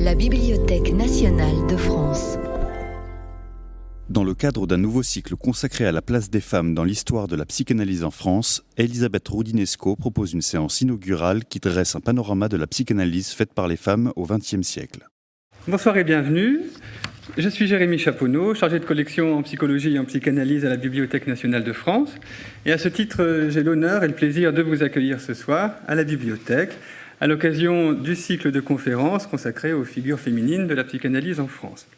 la Bibliothèque nationale de France. Dans le cadre d'un nouveau cycle consacré à la place des femmes dans l'histoire de la psychanalyse en France, Elisabeth Roudinesco propose une séance inaugurale qui dresse un panorama de la psychanalyse faite par les femmes au XXe siècle. Bonsoir et bienvenue. Je suis Jérémy Chaponneau, chargé de collection en psychologie et en psychanalyse à la Bibliothèque nationale de France. Et à ce titre, j'ai l'honneur et le plaisir de vous accueillir ce soir à la bibliothèque, à l'occasion du cycle de conférences consacré aux figures féminines de la psychanalyse en France.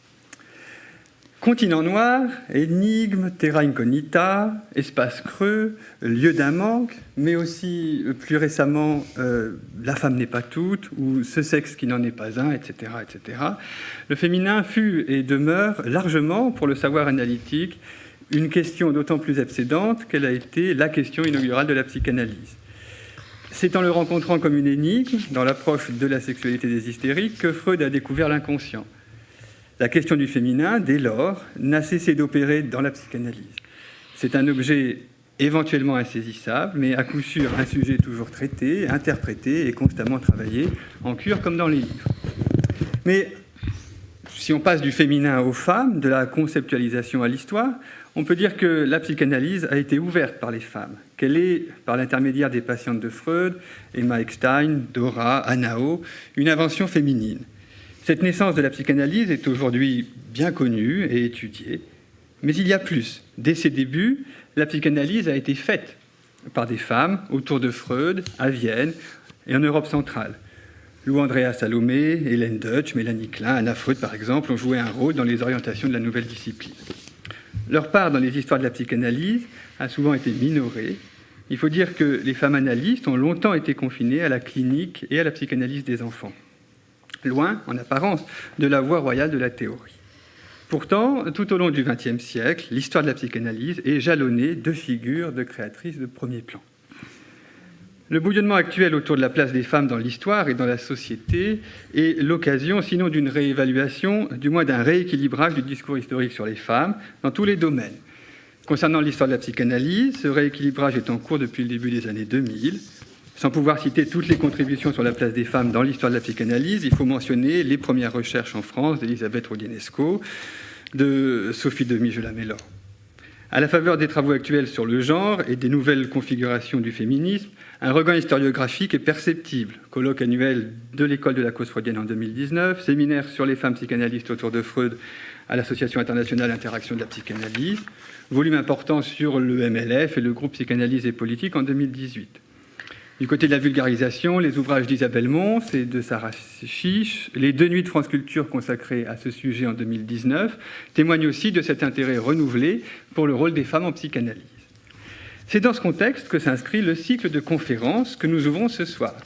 Continent noir, énigme, terra incognita, espace creux, lieu d'un manque, mais aussi plus récemment la femme n'est pas toute ou ce sexe qui n'en est pas un, etc., etc. Le féminin fut et demeure largement, pour le savoir analytique, une question d'autant plus obsédante qu'elle a été la question inaugurale de la psychanalyse. C'est en le rencontrant comme une énigme, dans l'approche de la sexualité des hystériques, que Freud a découvert l'inconscient. La question du féminin, dès lors, n'a cessé d'opérer dans la psychanalyse. C'est un objet éventuellement insaisissable, mais à coup sûr un sujet toujours traité, interprété et constamment travaillé, en cure comme dans les livres. Mais si on passe du féminin aux femmes, de la conceptualisation à l'histoire, on peut dire que la psychanalyse a été ouverte par les femmes, qu'elle est, par l'intermédiaire des patientes de Freud, Emma Eckstein, Dora, Anao, une invention féminine. Cette naissance de la psychanalyse est aujourd'hui bien connue et étudiée, mais il y a plus. Dès ses débuts, la psychanalyse a été faite par des femmes autour de Freud, à Vienne et en Europe centrale. Lou Andrea Salomé, Hélène Deutsch, Mélanie Klein, Anna Freud par exemple, ont joué un rôle dans les orientations de la nouvelle discipline. Leur part dans les histoires de la psychanalyse a souvent été minorée. Il faut dire que les femmes analystes ont longtemps été confinées à la clinique et à la psychanalyse des enfants. Loin, en apparence, de la voie royale de la théorie. Pourtant, tout au long du XXe siècle, l'histoire de la psychanalyse est jalonnée de figures de créatrices de premier plan. Le bouillonnement actuel autour de la place des femmes dans l'histoire et dans la société est l'occasion, sinon d'une réévaluation, du moins d'un rééquilibrage du discours historique sur les femmes dans tous les domaines. Concernant l'histoire de la psychanalyse, ce rééquilibrage est en cours depuis le début des années 2000. Sans pouvoir citer toutes les contributions sur la place des femmes dans l'histoire de la psychanalyse, il faut mentionner les premières recherches en France d'Elisabeth Roudinesco, de Sophie Demy-Jelamélor. À la faveur des travaux actuels sur le genre et des nouvelles configurations du féminisme, un regain historiographique est perceptible. Colloque annuel de l'École de la cause freudienne en 2019, séminaire sur les femmes psychanalystes autour de Freud à l'Association internationale Interaction de la psychanalyse, volume important sur le MLF et le groupe Psychanalyse et politique en 2018. Du côté de la vulgarisation, les ouvrages d'Isabelle Mons et de Sarah Chiche, les 2 nuits de France Culture consacrées à ce sujet en 2019, témoignent aussi de cet intérêt renouvelé pour le rôle des femmes en psychanalyse. C'est dans ce contexte que s'inscrit le cycle de conférences que nous ouvrons ce soir.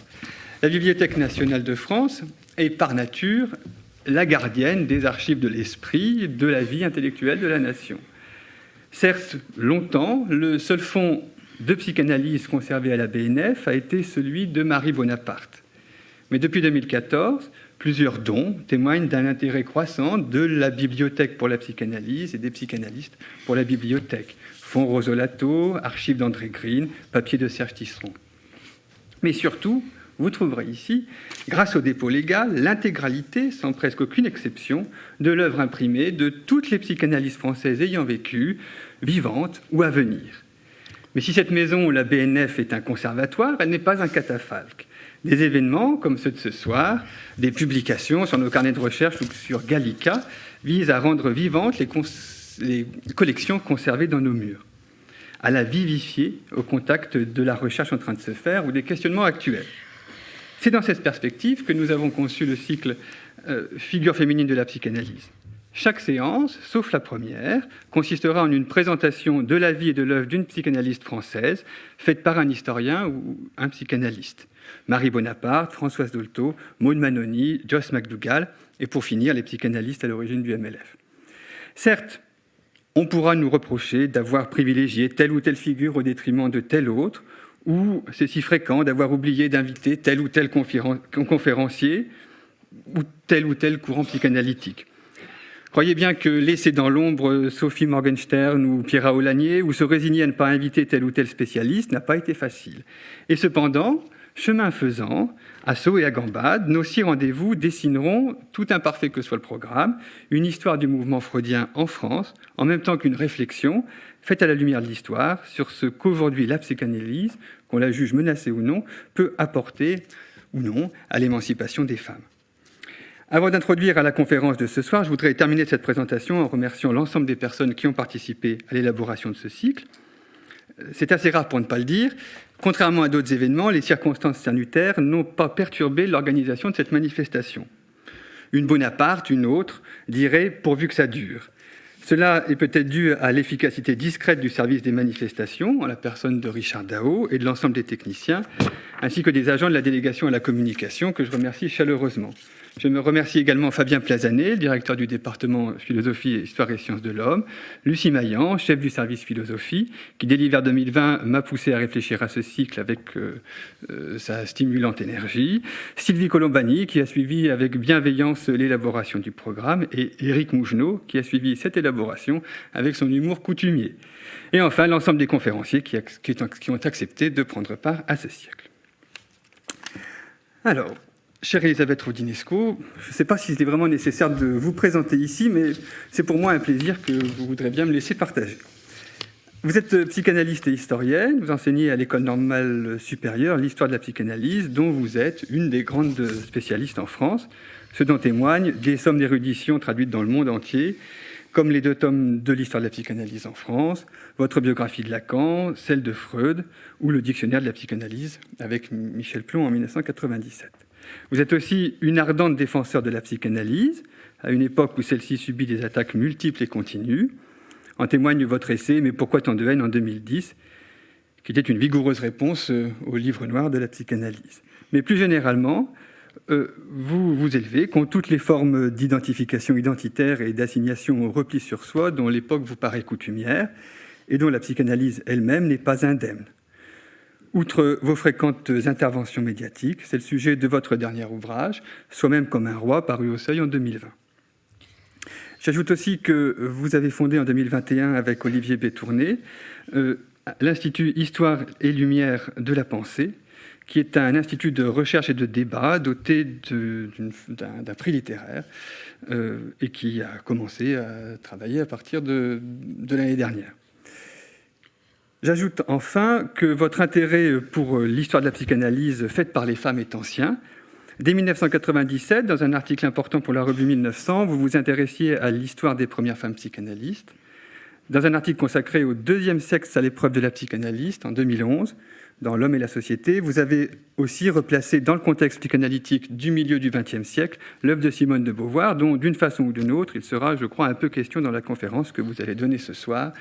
La Bibliothèque nationale de France est par nature la gardienne des archives de l'esprit, de la vie intellectuelle de la nation. Certes, longtemps, le seul fonds de psychanalyse conservé à la BNF a été celui de Marie Bonaparte. Mais depuis 2014, plusieurs dons témoignent d'un intérêt croissant de la Bibliothèque pour la psychanalyse et des psychanalystes pour la bibliothèque. Fonds Rosolato, archives d'André Green, papier de Serge Tisseron. Mais surtout, vous trouverez ici, grâce au dépôt légal, l'intégralité, sans presque aucune exception, de l'œuvre imprimée de toutes les psychanalystes françaises ayant vécu, vivantes ou à venir. Mais si cette maison, la BNF, est un conservatoire, elle n'est pas un catafalque. Des événements, comme ceux de ce soir, des publications sur nos carnets de recherche ou sur Gallica, visent à rendre vivantes les collections conservées dans nos murs, à la vivifier au contact de la recherche en train de se faire ou des questionnements actuels. C'est dans cette perspective que nous avons conçu le cycle Figures féminines de la psychanalyse. Chaque séance, sauf la première, consistera en une présentation de la vie et de l'œuvre d'une psychanalyste française, faite par un historien ou un psychanalyste. Marie Bonaparte, Françoise Dolto, Maud Manoni, Joyce McDougall, et pour finir, les psychanalystes à l'origine du MLF. Certes, on pourra nous reprocher d'avoir privilégié telle ou telle figure au détriment de telle autre, ou c'est si fréquent d'avoir oublié d'inviter tel ou tel conférencier ou tel courant psychanalytique. Croyez bien que laisser dans l'ombre Sophie Morgenstern ou Pierre Aulagnier ou se résigner à ne pas inviter tel ou tel spécialiste n'a pas été facile. Et cependant, Chemin faisant, à saut et à gambade, nos 6 rendez-vous dessineront, tout imparfait que soit le programme, une histoire du mouvement freudien en France, en même temps qu'une réflexion faite à la lumière de l'histoire sur ce qu'aujourd'hui la psychanalyse, qu'on la juge menacée ou non, peut apporter ou non à l'émancipation des femmes. Avant d'introduire à la conférence de ce soir, je voudrais terminer cette présentation en remerciant l'ensemble des personnes qui ont participé à l'élaboration de ce cycle. C'est assez rare pour ne pas le dire. Contrairement à d'autres événements, les circonstances sanitaires n'ont pas perturbé l'organisation de cette manifestation. Une Bonaparte, une autre, dirait « pourvu que ça dure ». Cela est peut-être dû à l'efficacité discrète du service des manifestations, en la personne de Richard Daho et de l'ensemble des techniciens, ainsi que des agents de la délégation à la communication, que je remercie chaleureusement. Je me remercie également Fabien Plazanet, directeur du département Philosophie, Histoire et Sciences de l'Homme, Lucie Maillan, chef du service Philosophie, qui dès l'hiver 2020 m'a poussé à réfléchir à ce cycle avec sa stimulante énergie, Sylvie Colombani, qui a suivi avec bienveillance l'élaboration du programme, et Éric Mougenot, qui a suivi cette élaboration avec son humour coutumier. Et enfin, l'ensemble des conférenciers qui ont accepté de prendre part à ce cycle. Alors, chère Elisabeth Roudinesco, je ne sais pas s'il était vraiment nécessaire de vous présenter ici, mais c'est pour moi un plaisir que vous voudrez bien me laisser partager. Vous êtes psychanalyste et historienne, vous enseignez à l'École normale supérieure l'histoire de la psychanalyse, dont vous êtes une des grandes spécialistes en France, ce dont témoignent des sommes d'érudition traduites dans le monde entier, comme les 2 tomes de l'histoire de la psychanalyse en France, votre biographie de Lacan, celle de Freud, ou le dictionnaire de la psychanalyse avec Michel Plon en 1997. Vous êtes aussi une ardente défenseur de la psychanalyse, à une époque où celle-ci subit des attaques multiples et continues. En témoigne votre essai « Mais pourquoi tant de haine » en 2010, qui était une vigoureuse réponse au livre noir de la psychanalyse. Mais plus généralement, vous vous élevez contre toutes les formes d'identification identitaire et d'assignation au repli sur soi dont l'époque vous paraît coutumière et dont la psychanalyse elle-même n'est pas indemne. Outre vos fréquentes interventions médiatiques, c'est le sujet de votre dernier ouvrage, Soi-même comme un roi, paru au Seuil en 2020. J'ajoute aussi que vous avez fondé en 2021 avec Olivier Bétourné l'Institut Histoire et Lumière de la Pensée, qui est un institut de recherche et de débat doté d'un prix littéraire et qui a commencé à travailler à partir de l'année dernière. J'ajoute enfin que votre intérêt pour l'histoire de la psychanalyse faite par les femmes est ancien. Dès 1997, dans un article important pour la revue 1900, vous vous intéressiez à l'histoire des premières femmes psychanalystes. Dans un article consacré au 2e sexe à l'épreuve de la psychanalyste, en 2011, dans L'homme et la société, vous avez aussi replacé dans le contexte psychanalytique du milieu du XXe siècle l'œuvre de Simone de Beauvoir, dont d'une façon ou d'une autre, il sera, je crois, un peu question dans la conférence que vous allez donner ce soir,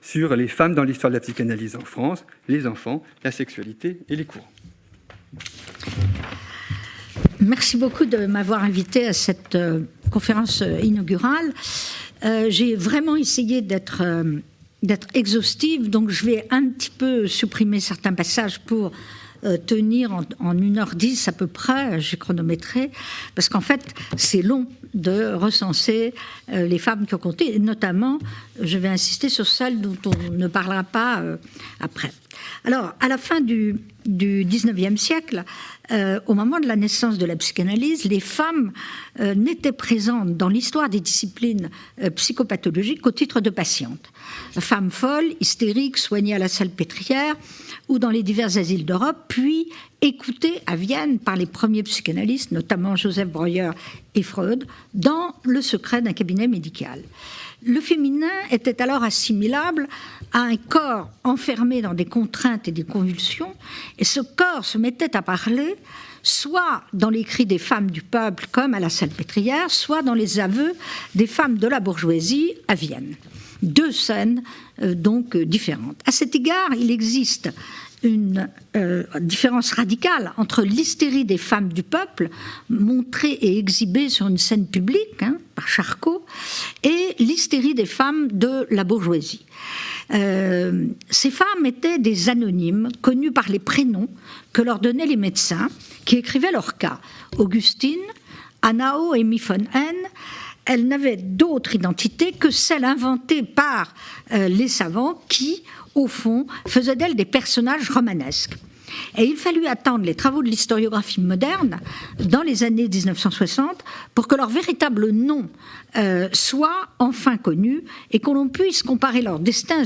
sur les femmes dans l'histoire de la psychanalyse en France, les enfants, la sexualité et les courants. Merci beaucoup de m'avoir invité à cette conférence inaugurale. J'ai vraiment essayé d'être exhaustive, donc je vais un petit peu supprimer certains passages pour tenir en 1h10 à peu près, j'ai chronométré, parce qu'en fait, c'est long de recenser les femmes qui ont compté, et notamment, je vais insister sur celles dont on ne parlera pas après. Alors, à la fin du 19e siècle, au moment de la naissance de la psychanalyse, les femmes n'étaient présentes dans l'histoire des disciplines psychopathologiques qu'au titre de patientes. Femmes folles, hystériques, soignées à la Salpêtrière ou dans les divers asiles d'Europe, puis écoutées à Vienne par les premiers psychanalystes, notamment Joseph Breuer et Freud, dans le secret d'un cabinet médical. Le féminin était alors assimilable à un corps enfermé dans des contraintes et des convulsions, et ce corps se mettait à parler soit dans les cris des femmes du peuple comme à la Salpêtrière, soit dans les aveux des femmes de la bourgeoisie à Vienne. 2 scènes donc différentes. À cet égard, il existe une différence radicale entre l'hystérie des femmes du peuple, montrée et exhibée sur une scène publique par Charcot, et l'hystérie des femmes de la bourgeoisie. Ces femmes étaient des anonymes, connus par les prénoms que leur donnaient les médecins, qui écrivaient leur cas. Augustine, Anao et Miphon N. Elles n'avaient d'autre identité que celle inventée par les savants qui, au fond, faisaient d'elles des personnages romanesques. Et il fallut attendre les travaux de l'historiographie moderne dans les années 1960 pour que leur véritable nom soit enfin connu et qu'on puisse comparer leur destin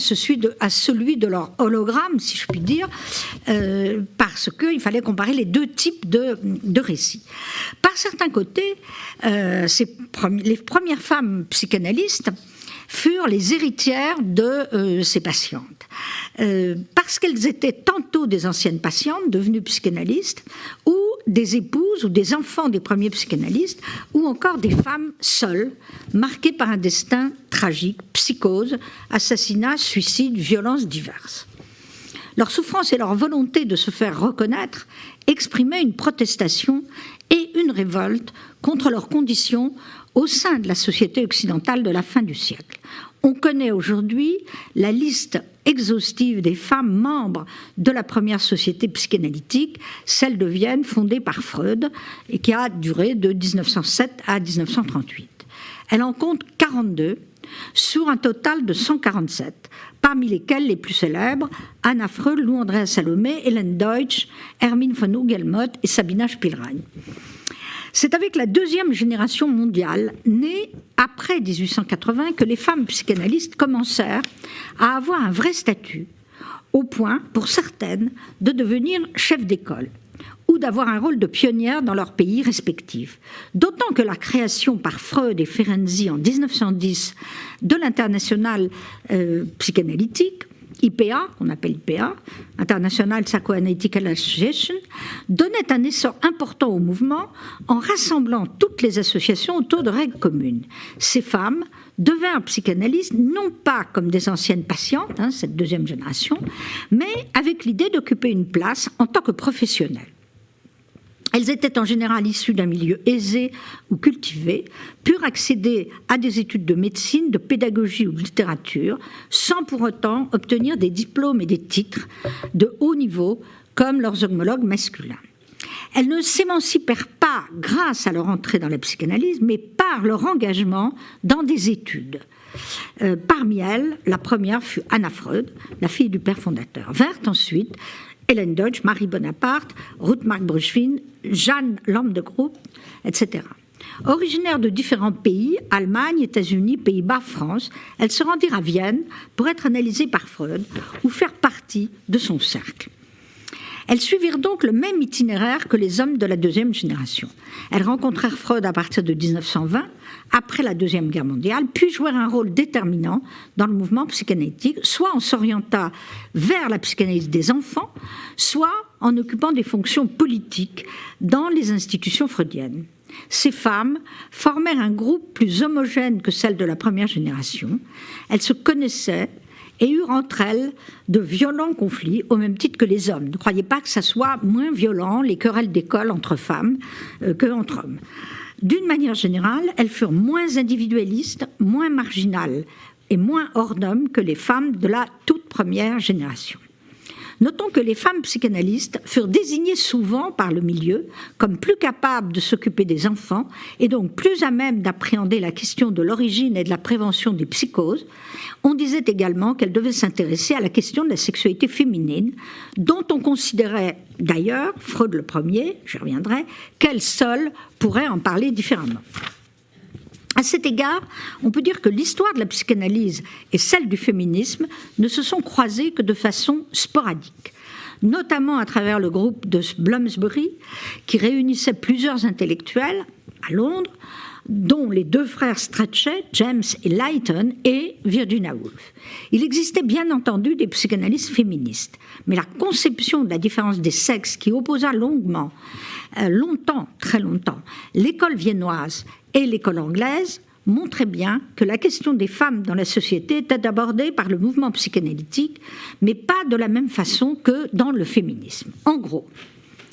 à celui de leur hologramme, si je puis dire, parce qu'il fallait comparer les deux types de récits. Par certains côtés, les premières femmes psychanalystes furent les héritières de ces patientes. Parce qu'elles étaient tantôt des anciennes patientes devenues psychanalystes, ou des épouses ou des enfants des premiers psychanalystes, ou encore des femmes seules, marquées par un destin tragique, psychose, assassinats, suicides, violences diverses. Leur souffrance et leur volonté de se faire reconnaître exprimaient une protestation et une révolte contre leurs conditions au sein de la société occidentale de la fin du siècle. On connaît aujourd'hui la liste exhaustive des femmes membres de la première société psychanalytique, celle de Vienne, fondée par Freud, et qui a duré de 1907 à 1938. Elle en compte 42, sur un total de 147, parmi lesquelles les plus célèbres, Anna Freud, Lou Andrea Salomé, Hélène Deutsch, Hermine von Hugelmott et Sabina Spielrein. C'est avec la deuxième génération mondiale, née après 1880, que les femmes psychanalystes commencèrent à avoir un vrai statut, au point, pour certaines, de devenir chefs d'école ou d'avoir un rôle de pionnière dans leurs pays respectifs. D'autant que la création par Freud et Ferenczi en 1910 de l'Internationale psychanalytique, IPA, qu'on appelle IPA, International Psychoanalytical Association, donnait un essor important au mouvement en rassemblant toutes les associations autour de règles communes. Ces femmes devinrent psychanalystes non pas comme des anciennes patientes, cette deuxième génération, mais avec l'idée d'occuper une place en tant que professionnelles. Elles étaient en général issues d'un milieu aisé ou cultivé, purent accéder à des études de médecine, de pédagogie ou de littérature, sans pour autant obtenir des diplômes et des titres de haut niveau comme leurs homologues masculins. Elles ne s'émancipèrent pas grâce à leur entrée dans la psychanalyse, mais par leur engagement dans des études. Parmi elles, la première fut Anna Freud, la fille du père fondateur. Vinrent ensuite Hélène Deutsch, Marie Bonaparte, Ruth Mark Bruchfin, Jeanne Lambdegroup, etc. Originaires de différents pays, Allemagne, États-Unis, Pays-Bas, France, elles se rendirent à Vienne pour être analysées par Freud ou faire partie de son cercle. Elles suivirent donc le même itinéraire que les hommes de la deuxième génération. Elles rencontrèrent Freud à partir de 1920, après la Deuxième Guerre mondiale, puis jouèrent un rôle déterminant dans le mouvement psychanalytique, soit en s'orientant vers la psychanalyse des enfants, soit en occupant des fonctions politiques dans les institutions freudiennes. Ces femmes formèrent un groupe plus homogène que celle de la première génération. Elles se connaissaient et eurent entre elles de violents conflits, au même titre que les hommes. Ne croyez pas que ça soit moins violent, les querelles d'école entre femmes, qu'entre hommes. D'une manière générale, elles furent moins individualistes, moins marginales et moins hors normes que les femmes de la toute première génération. Notons que les femmes psychanalystes furent désignées souvent par le milieu comme plus capables de s'occuper des enfants et donc plus à même d'appréhender la question de l'origine et de la prévention des psychoses. On disait également qu'elles devaient s'intéresser à la question de la sexualité féminine, dont on considérait d'ailleurs, Freud le premier, j'y reviendrai, qu'elles seules pourraient en parler différemment. À cet égard, on peut dire que l'histoire de la psychanalyse et celle du féminisme ne se sont croisées que de façon sporadique, notamment à travers le groupe de Bloomsbury, qui réunissait plusieurs intellectuels à Londres, dont les deux frères Strachey, James et Lighton, et Virginia Woolf. Il existait bien entendu des psychanalystes féministes, mais la conception de la différence des sexes qui opposa très longtemps, l'école viennoise et l'école anglaise montrait bien que la question des femmes dans la société était abordée par le mouvement psychanalytique, mais pas de la même façon que dans le féminisme. En gros,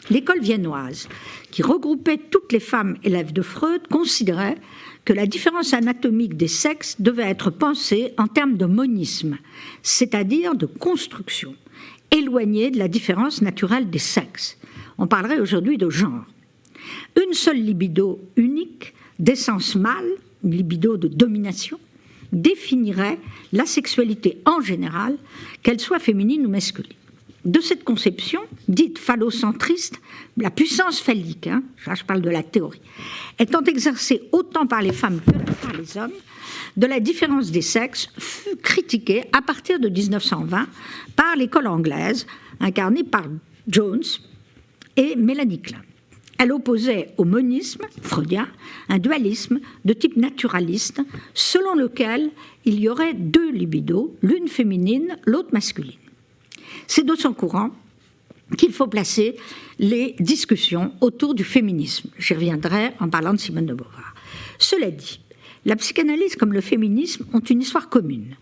l'école viennoise, qui regroupait toutes les femmes élèves de Freud, considérait que la différence anatomique des sexes devait être pensée en termes de monisme, c'est-à-dire de construction, éloignée de la différence naturelle des sexes. On parlerait aujourd'hui de genre. Une seule libido unique, d'essence mâle, une libido de domination, définirait la sexualité en général, qu'elle soit féminine ou masculine. de cette conception, dite phallocentriste, la puissance phallique, là je parle de la théorie, étant exercée autant par les femmes que par les hommes, de la différence des sexes fut critiquée à partir de 1920 par l'école anglaise, incarnée par Jones et Mélanie Klein. Elle opposait au monisme freudien un dualisme de type naturaliste, selon lequel il y aurait deux libidos, l'une féminine, l'autre masculine. C'est de son courant qu'il faut placer les discussions autour du féminisme. J'y reviendrai en parlant de Simone de Beauvoir. Cela dit, la psychanalyse comme le féminisme ont une histoire commune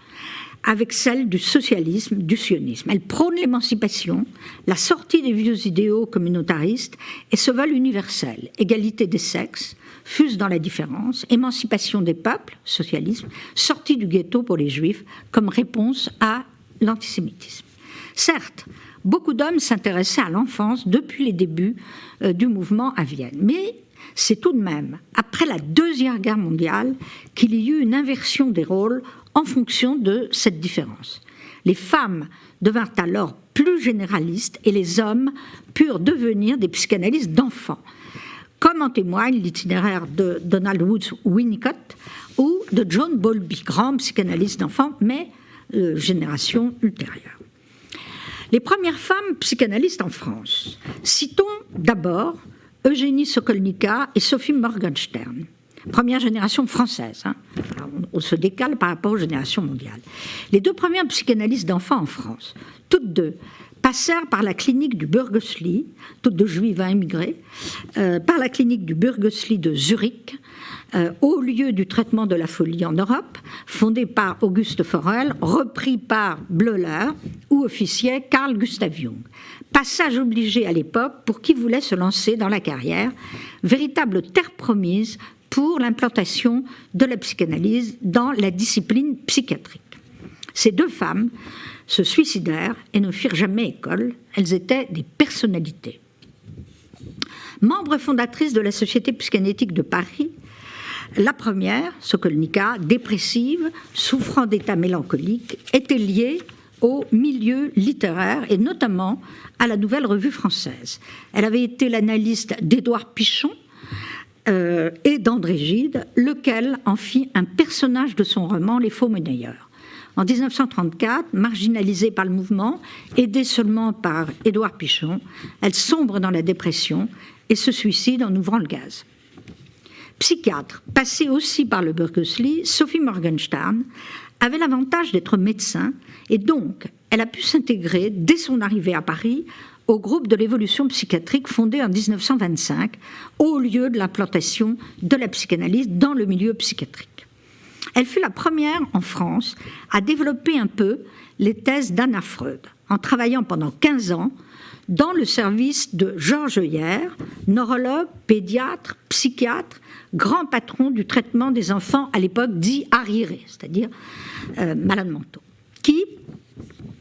avec celle du socialisme, du sionisme. Elle prône l'émancipation, la sortie des vieux idéaux communautaristes et se veulent universels. Égalité des sexes, fuse dans la différence, émancipation des peuples, socialisme, sortie du ghetto pour les juifs comme réponse à l'antisémitisme. Certes, beaucoup d'hommes s'intéressaient à l'enfance depuis les débuts du mouvement à Vienne, mais c'est tout de même après la Deuxième Guerre mondiale qu'il y eut une inversion des rôles en fonction de cette différence. Les femmes devinrent alors plus généralistes et les hommes purent devenir des psychanalystes d'enfants, comme en témoigne l'itinéraire de Donald Woods Winnicott ou de John Bowlby, grand psychanalyste d'enfants, mais génération ultérieure. Les premières femmes psychanalystes en France, citons d'abord Eugénie Sokolnika et Sophie Morgenstern. Première génération française, on se décale par rapport aux générations mondiales. Les deux premières psychanalystes d'enfants en France, toutes deux, passèrent par la clinique du Burgosli, toutes deux juives immigrées, par la clinique du Burgosli de Zurich, haut lieu du traitement de la folie en Europe, fondé par Auguste Forel, repris par Bleuler, où officiait Carl Gustav Jung. Passage obligé à l'époque pour qui voulait se lancer dans la carrière, véritable terre promise pour l'implantation de la psychanalyse dans la discipline psychiatrique. Ces deux femmes se suicidèrent et ne firent jamais école. Elles étaient des personnalités. Membre fondatrice de la Société psychanalytique de Paris, la première, Sokolnika, dépressive, souffrant d'état mélancolique, était liée au milieu littéraire et notamment à la Nouvelle Revue française. Elle avait été l'analyste d'Édouard Pichon et d'André Gide, lequel en fit un personnage de son roman « Les faux monnayeurs ». En 1934, marginalisée par le mouvement, aidée seulement par Édouard Pichon, elle sombre dans la dépression et se suicide en ouvrant le gaz. Psychiatre, passée aussi par le Burgosli, Sophie Morgenstern avait l'avantage d'être médecin et donc elle a pu s'intégrer dès son arrivée à Paris au groupe de l'évolution psychiatrique fondé en 1925, au lieu de l'implantation de la psychanalyse dans le milieu psychiatrique. Elle fut la première en France à développer un peu les thèses d'Anna Freud, en travaillant pendant 15 ans dans le service de Georges Heuyer, neurologue, pédiatre, psychiatre, grand patron du traitement des enfants à l'époque dit arriérés, c'est-à-dire malades mentaux, qui,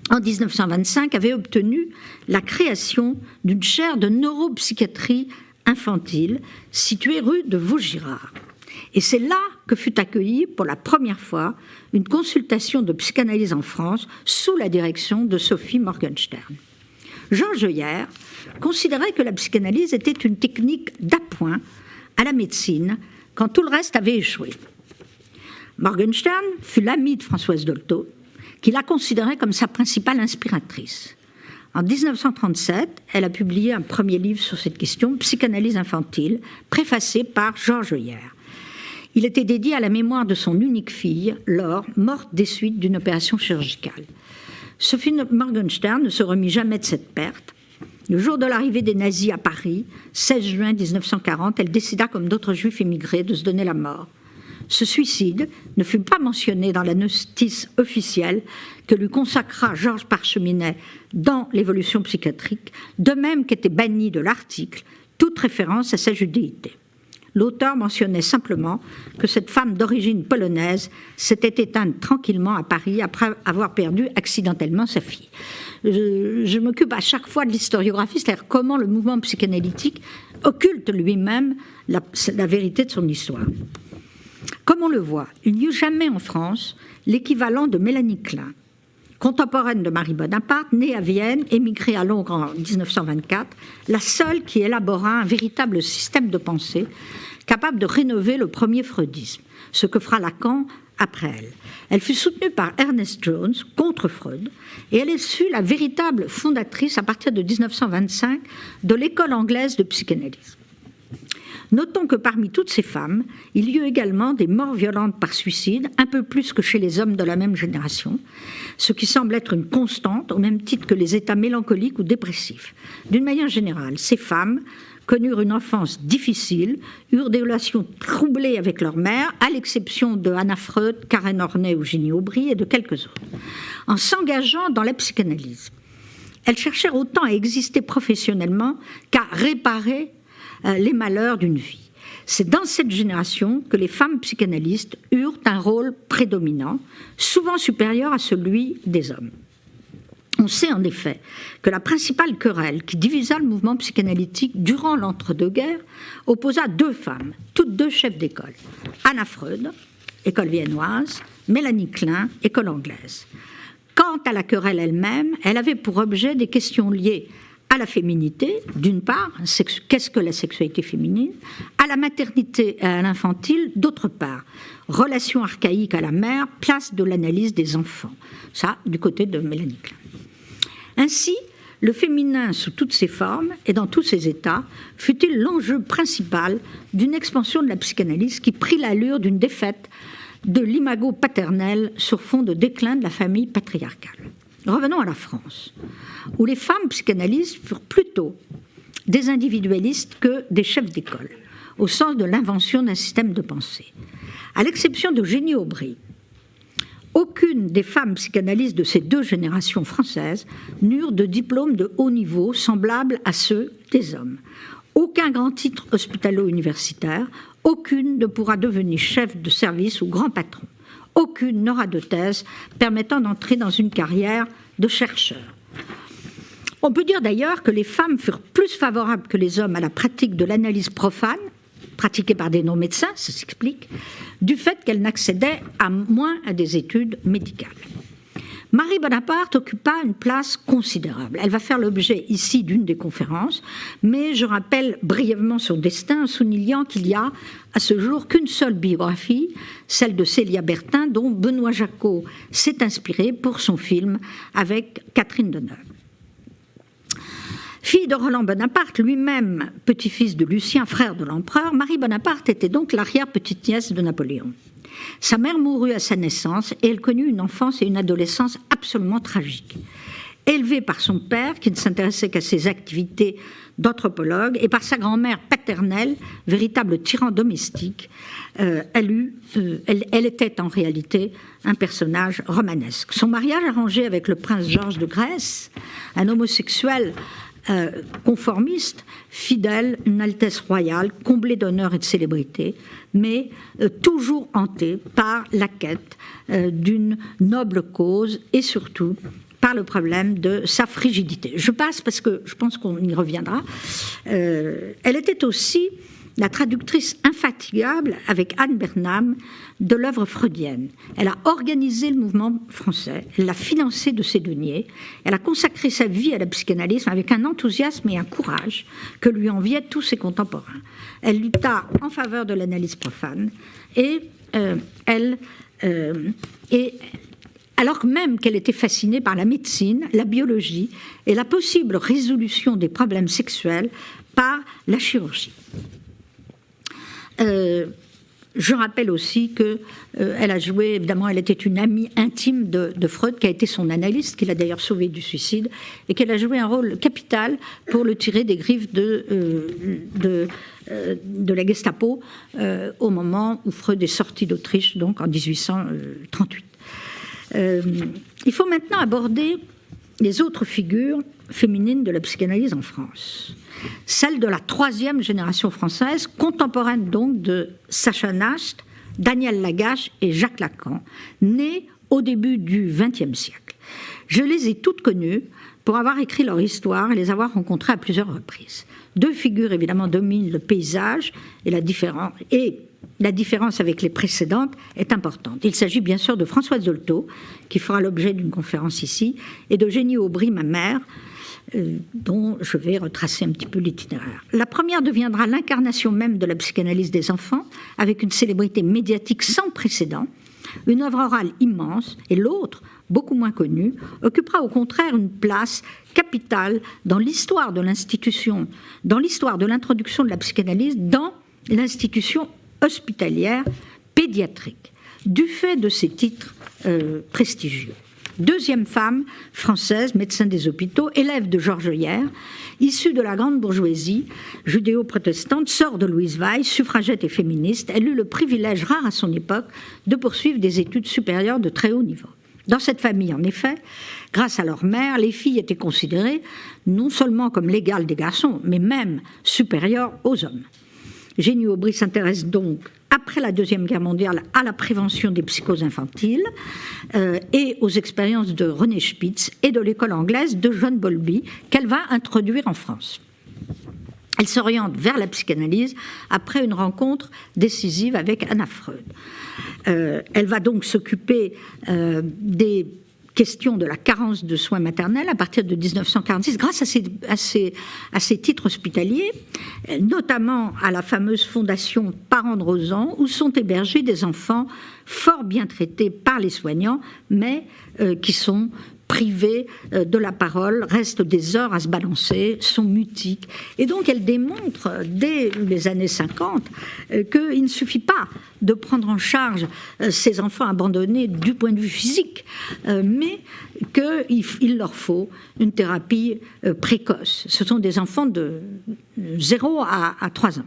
en 1925, avait obtenu la création d'une chaire de neuropsychiatrie infantile située rue de Vaugirard. Et c'est là que fut accueillie pour la première fois une consultation de psychanalyse en France sous la direction de Sophie Morgenstern. Georges Heuyer considérait que la psychanalyse était une technique d'appoint à la médecine quand tout le reste avait échoué. Morgenstern fut l'amie de Françoise Dolto, qui la considérait comme sa principale inspiratrice. En 1937, elle a publié un premier livre sur cette question, Psychanalyse infantile, préfacé par Georges Heuyer. Il était dédié à la mémoire de son unique fille, Laure, morte des suites d'une opération chirurgicale. Sophie Morgenstern ne se remit jamais de cette perte. Le jour de l'arrivée des nazis à Paris, 16 juin 1940, elle décida, comme d'autres juifs émigrés, de se donner la mort. Ce suicide ne fut pas mentionné dans la notice officielle que lui consacra Georges Parcheminet dans l'évolution psychiatrique, de même qu'était bannie de l'article toute référence à sa judéité. L'auteur mentionnait simplement que cette femme d'origine polonaise s'était éteinte tranquillement à Paris après avoir perdu accidentellement sa fille. Je m'occupe à chaque fois de l'historiographie, c'est-à-dire comment le mouvement psychanalytique occulte lui-même la vérité de son histoire. Comme on le voit, il n'y eut jamais en France l'équivalent de Mélanie Klein, contemporaine de Marie Bonaparte, née à Vienne, émigrée à Londres en 1924, la seule qui élabora un véritable système de pensée capable de rénover le premier freudisme, ce que fera Lacan après elle. Elle fut soutenue par Ernest Jones contre Freud et elle fut la véritable fondatrice à partir de 1925 de l'école anglaise de psychanalyse. Notons que parmi toutes ces femmes, il y eut également des morts violentes par suicide, un peu plus que chez les hommes de la même génération, ce qui semble être une constante, au même titre que les états mélancoliques ou dépressifs. D'une manière générale, ces femmes connurent une enfance difficile, eurent des relations troublées avec leur mère, à l'exception de Anna Freud, Karen Horney ou Ginny Aubry et de quelques autres. En s'engageant dans la psychanalyse, elles cherchèrent autant à exister professionnellement qu'à réparer les malheurs d'une vie. C'est dans cette génération que les femmes psychanalystes eurent un rôle prédominant, souvent supérieur à celui des hommes. On sait en effet que la principale querelle qui divisa le mouvement psychanalytique durant l'entre-deux-guerres opposa deux femmes, toutes deux chefs d'école. Anna Freud, école viennoise, Mélanie Klein, école anglaise. Quant à la querelle elle-même, elle avait pour objet des questions liées à la féminité, d'une part, qu'est-ce que la sexualité féminine, à la maternité et à l'infantile, d'autre part, relation archaïque à la mère, place de l'analyse des enfants. Ça, du côté de Mélanie Klein. Ainsi, le féminin sous toutes ses formes et dans tous ses états fut-il l'enjeu principal d'une expansion de la psychanalyse qui prit l'allure d'une défaite de l'imago paternel sur fond de déclin de la famille patriarcale. Revenons à la France, où les femmes psychanalystes furent plutôt des individualistes que des chefs d'école, au sens de l'invention d'un système de pensée. À l'exception de Ginny Aubry, aucune des femmes psychanalystes de ces deux générations françaises n'eurent de diplôme de haut niveau semblable à ceux des hommes. Aucun grand titre hospitalo-universitaire, aucune ne pourra devenir chef de service ou grand patron. Aucune n'aura de thèse permettant d'entrer dans une carrière de chercheur. On peut dire d'ailleurs que les femmes furent plus favorables que les hommes à la pratique de l'analyse profane, pratiquée par des non-médecins, ça s'explique, du fait qu'elles n'accédaient moins à des études médicales. Marie Bonaparte occupa une place considérable. Elle va faire l'objet ici d'une des conférences, mais je rappelle brièvement son destin en soulignant qu'il y a à ce jour qu'une seule biographie, celle de Célia Bertin, dont Benoît Jacot s'est inspiré pour son film avec Catherine Deneuve. Fille de Roland Bonaparte, lui-même petit-fils de Lucien, frère de l'empereur, Marie Bonaparte était donc l'arrière-petite-nièce de Napoléon. Sa mère mourut à sa naissance et elle connut une enfance et une adolescence absolument tragiques. Élevée par son père, qui ne s'intéressait qu'à ses activités d'anthropologue, et par sa grand-mère paternelle, véritable tyran domestique, elle était en réalité un personnage romanesque. Son mariage arrangé avec le prince Georges de Grèce, un homosexuel conformiste, fidèle, une altesse royale, comblé d'honneur et de célébrité, mais toujours hanté par la quête d'une noble cause et surtout par le problème de sa frigidité. Je passe parce que je pense qu'on y reviendra. Elle était aussi la traductrice infatigable avec Anne Bernam de l'œuvre freudienne. Elle a organisé le mouvement français, elle l'a financé de ses deniers, elle a consacré sa vie à la psychanalyse avec un enthousiasme et un courage que lui enviaient tous ses contemporains. Elle lutta en faveur de l'analyse profane et alors même qu'elle était fascinée par la médecine, la biologie et la possible résolution des problèmes sexuels par la chirurgie. Je rappelle aussi qu'elle a joué, évidemment, elle était une amie intime de Freud, qui a été son analyste, qui l'a d'ailleurs sauvé du suicide, et qu'elle a joué un rôle capital pour le tirer des griffes de la Gestapo au moment où Freud est sorti d'Autriche, donc en 1838. Il faut maintenant aborder les autres figures féminines de la psychanalyse en France. Celle de la troisième génération française, contemporaine donc de Sacha Nast, Daniel Lagache et Jacques Lacan, nés au début du XXe siècle. Je les ai toutes connues pour avoir écrit leur histoire et les avoir rencontrées à plusieurs reprises. Deux figures évidemment dominent le paysage et la différence, et la différence avec les précédentes est importante. Il s'agit bien sûr de Françoise Dolto, qui fera l'objet d'une conférence ici, et d'Eugénie Aubry, ma mère, dont je vais retracer un petit peu l'itinéraire. La première deviendra l'incarnation même de la psychanalyse des enfants, avec une célébrité médiatique sans précédent, une œuvre orale immense, et l'autre, beaucoup moins connue, occupera au contraire une place capitale dans l'histoire de l'institution, dans l'histoire de l'introduction de la psychanalyse dans l'institution hospitalière pédiatrique, du fait de ses titres prestigieux. Deuxième femme française, médecin des hôpitaux, élève de Georges Heuillère, issue de la grande bourgeoisie judéo-protestante, sœur de Louise Weill, suffragette et féministe, elle eut le privilège rare à son époque de poursuivre des études supérieures de très haut niveau. Dans cette famille, en effet, grâce à leur mère, les filles étaient considérées non seulement comme l'égale des garçons, mais même supérieures aux hommes. Eugénie Aubry s'intéresse donc, après la Deuxième Guerre mondiale, à la prévention des psychoses infantiles et aux expériences de René Spitz et de l'école anglaise de John Bowlby, qu'elle va introduire en France. Elle s'oriente vers la psychanalyse après une rencontre décisive avec Anna Freud. Elle va donc s'occuper des questions de la carence de soins maternels à partir de 1946, grâce à ces titres hospitaliers, notamment à la fameuse fondation Parents de Rozan, où sont hébergés des enfants fort bien traités par les soignants, mais qui sont privés de la parole, restent des heures à se balancer, sont mutiques. Et donc elle démontre, dès les années 50, qu'il ne suffit pas de prendre en charge ces enfants abandonnés du point de vue physique, mais qu'il leur faut une thérapie précoce. Ce sont des enfants de 0 à 3 ans.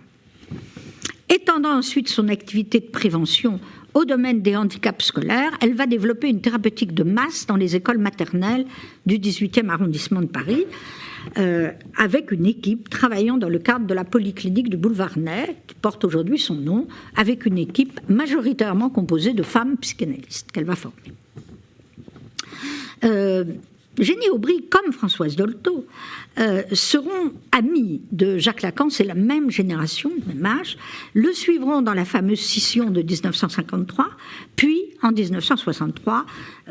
Étendant ensuite son activité de prévention au domaine des handicaps scolaires, elle va développer une thérapeutique de masse dans les écoles maternelles du 18e arrondissement de Paris, avec une équipe travaillant dans le cadre de la polyclinique du boulevard Ney, qui porte aujourd'hui son nom, avec une équipe majoritairement composée de femmes psychanalystes qu'elle va former. Eugénie Aubry, comme Françoise Dolto, seront amies de Jacques Lacan, c'est la même génération, le même âge, le suivront dans la fameuse scission de 1953, puis en 1963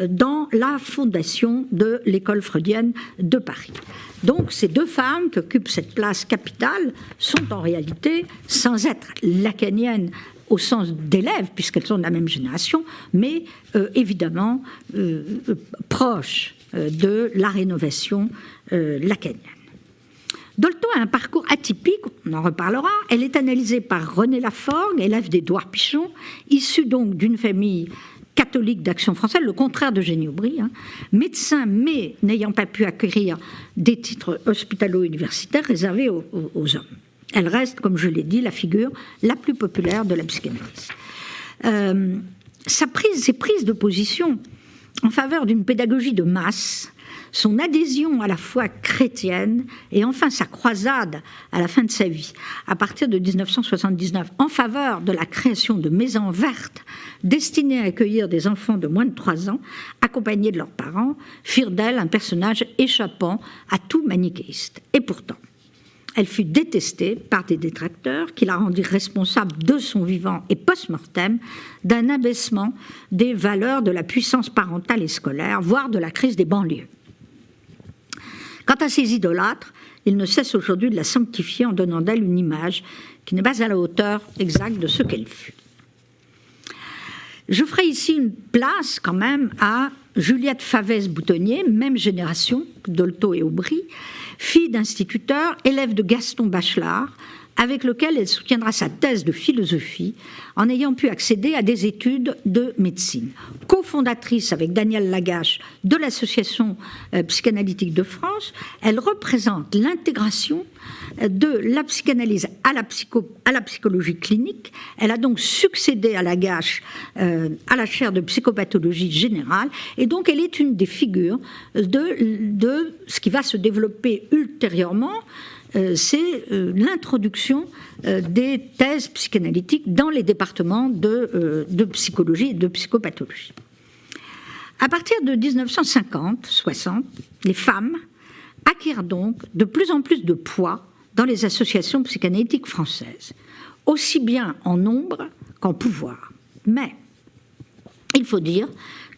dans la fondation de l'école freudienne de Paris. Donc ces deux femmes qui occupent cette place capitale sont en réalité, sans être lacaniennes au sens d'élèves, puisqu'elles sont de la même génération, mais évidemment proches de la rénovation lacanienne. Dolto a un parcours atypique, on en reparlera. Elle est analysée par René Laforgue, élève d'Édouard Pichon, issue donc d'une famille catholique d'Action française, le contraire d'Eugénie Aubry, médecin, mais n'ayant pas pu acquérir des titres hospitalo-universitaires réservés aux hommes. Elle reste, comme je l'ai dit, la figure la plus populaire de la psychanalyse. Ses prises de position en faveur d'une pédagogie de masse, son adhésion à la foi chrétienne et enfin sa croisade à la fin de sa vie, à partir de 1979, en faveur de la création de maisons vertes destinées à accueillir des enfants de moins de 3 ans, accompagnés de leurs parents, firent d'elle un personnage échappant à tout manichéiste. Et pourtant, elle fut détestée par des détracteurs qui la rendirent responsable de son vivant et post-mortem d'un abaissement des valeurs de la puissance parentale et scolaire, voire de la crise des banlieues. Quant à ses idolâtres, ils ne cessent aujourd'hui de la sanctifier en donnant d'elle une image qui n'est pas à la hauteur exacte de ce qu'elle fut. Je ferai ici une place quand même à Juliette Favès-Boutonnier, même génération que Dolto et Aubry, fille d'instituteur, élève de Gaston Bachelard, avec lequel elle soutiendra sa thèse de philosophie en ayant pu accéder à des études de médecine. Cofondatrice avec Daniel Lagache de l'Association psychanalytique de France, elle représente l'intégration de la psychanalyse à la psychologie clinique. Elle a donc succédé à Lagache à la chaire de psychopathologie générale et donc elle est une des figures de ce qui va se développer ultérieurement. C'est l'introduction des thèses psychanalytiques dans les départements de psychologie et de psychopathologie. À partir de 1950-60, les femmes acquièrent donc de plus en plus de poids dans les associations psychanalytiques françaises, aussi bien en nombre qu'en pouvoir. Mais il faut dire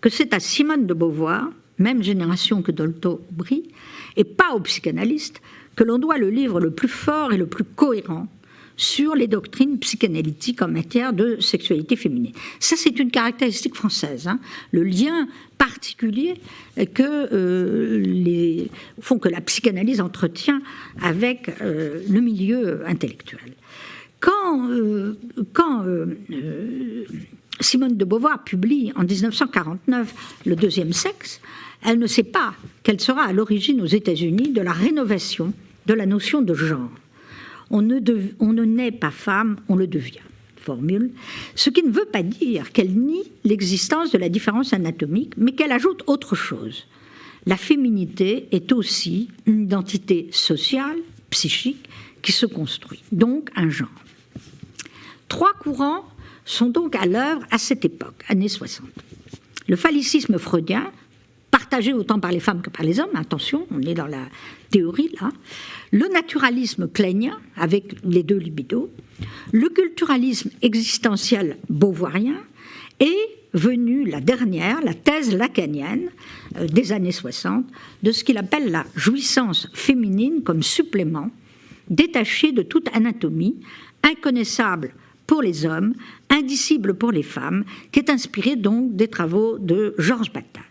que c'est à Simone de Beauvoir, même génération que Dolto-Bry, et pas aux psychanalystes, que l'on doit le livre le plus fort et le plus cohérent sur les doctrines psychanalytiques en matière de sexualité féminine. Ça, c'est une caractéristique française, hein, le lien particulier que que la psychanalyse entretient avec le milieu intellectuel. Quand Simone de Beauvoir publie en 1949 Le deuxième sexe, elle ne sait pas qu'elle sera à l'origine aux États-Unis de la rénovation de la notion de genre. On ne naît pas femme, on le devient. Formule. Ce qui ne veut pas dire qu'elle nie l'existence de la différence anatomique, mais qu'elle ajoute autre chose. La féminité est aussi une identité sociale, psychique, qui se construit, donc un genre. 3 courants sont donc à l'œuvre à cette époque, années 60. Le phallicisme freudien, partagé autant par les femmes que par les hommes, attention, on est dans la théorie là, le naturalisme kleinien, avec les 2 libidos, le culturalisme existentiel beauvoirien, et venue la dernière, la thèse lacanienne des années 60, de ce qu'il appelle la jouissance féminine comme supplément, détaché de toute anatomie, inconnaissable pour les hommes, indicible pour les femmes, qui est inspiré donc des travaux de Georges Bataille.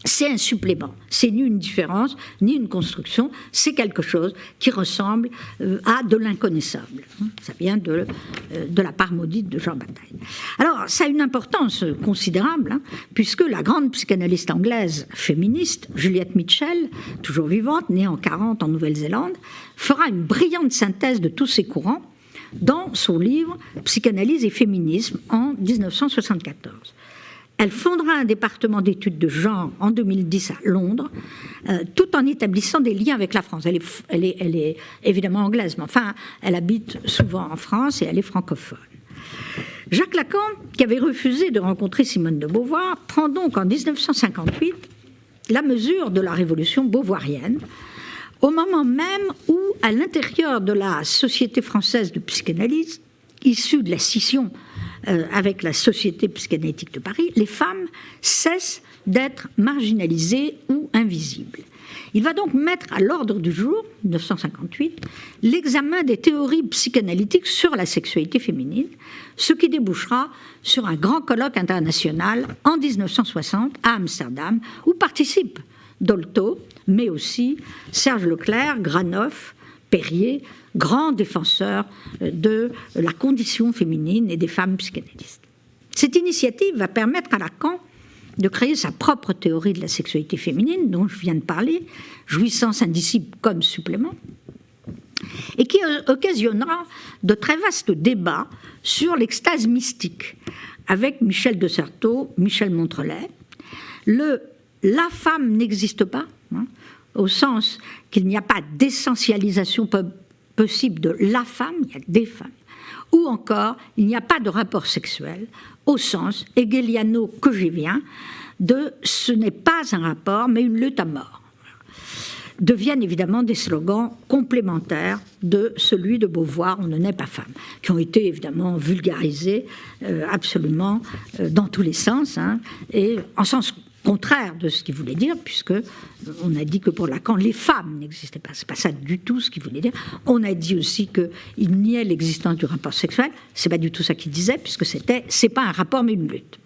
C'est un supplément, c'est ni une différence, ni une construction, c'est quelque chose qui ressemble à de l'inconnaissable. Ça vient de la part maudite de Jean Bataille. Alors, ça a une importance considérable, hein, puisque la grande psychanalyste anglaise féministe, Juliette Mitchell, toujours vivante, née en 1940 en Nouvelle-Zélande, fera une brillante synthèse de tous ces courants dans son livre « Psychanalyse et féminisme » en 1974. Elle fondera un département d'études de genre en 2010 à Londres, tout en établissant des liens avec la France. Elle est évidemment anglaise, mais enfin, elle habite souvent en France et elle est francophone. Jacques Lacan, qui avait refusé de rencontrer Simone de Beauvoir, prend donc en 1958 la mesure de la révolution beauvoirienne, au moment même où, à l'intérieur de la Société française de psychanalyse, issue de la scission avec la Société psychanalytique de Paris, les femmes cessent d'être marginalisées ou invisibles. Il va donc mettre à l'ordre du jour, 1958, l'examen des théories psychanalytiques sur la sexualité féminine, ce qui débouchera sur un grand colloque international en 1960 à Amsterdam, où participent Dolto, mais aussi Serge Leclerc, Granoff, Perrier, grands défenseurs de la condition féminine et des femmes psychanalystes. Cette initiative va permettre à Lacan de créer sa propre théorie de la sexualité féminine, dont je viens de parler, jouissance indicible comme supplément, et qui occasionnera de très vastes débats sur l'extase mystique, avec Michel de Certeau, Michel Montrelais. La femme n'existe pas, hein, au sens qu'il n'y a pas d'essentialisation possible de la femme, il y a des femmes, ou encore il n'y a pas de rapport sexuel, au sens hegeliano-cogévien de ce n'est pas un rapport mais une lutte à mort. Deviennent évidemment des slogans complémentaires de celui de Beauvoir, on ne naît pas femme, qui ont été évidemment vulgarisés absolument dans tous les sens, hein, et en sens contraire de ce qu'il voulait dire, puisque on a dit que pour Lacan, les femmes n'existaient pas. C'est pas ça du tout ce qu'il voulait dire. On a dit aussi qu'il niait l'existence du rapport sexuel. C'est pas du tout ça qu'il disait, puisque c'est pas un rapport mais une lutte.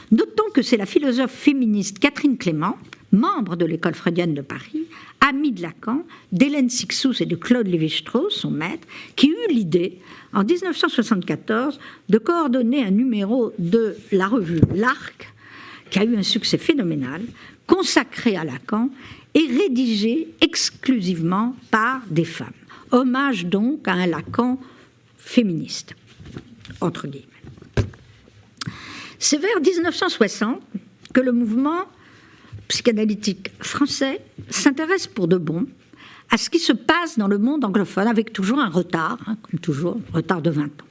Notons que c'est la philosophe féministe Catherine Clément, membre de l'école freudienne de Paris, amie de Lacan, d'Hélène Cixous et de Claude Lévi-Strauss, son maître, qui eut l'idée, en 1974, de coordonner un numéro de la revue L'Arc, qui a eu un succès phénoménal, consacré à Lacan et rédigé exclusivement par des femmes. Hommage donc à un Lacan féministe, entre guillemets. C'est vers 1960 que le mouvement psychanalytique français s'intéresse pour de bon à ce qui se passe dans le monde anglophone, avec toujours un retard, hein, comme toujours, un retard de 20 ans.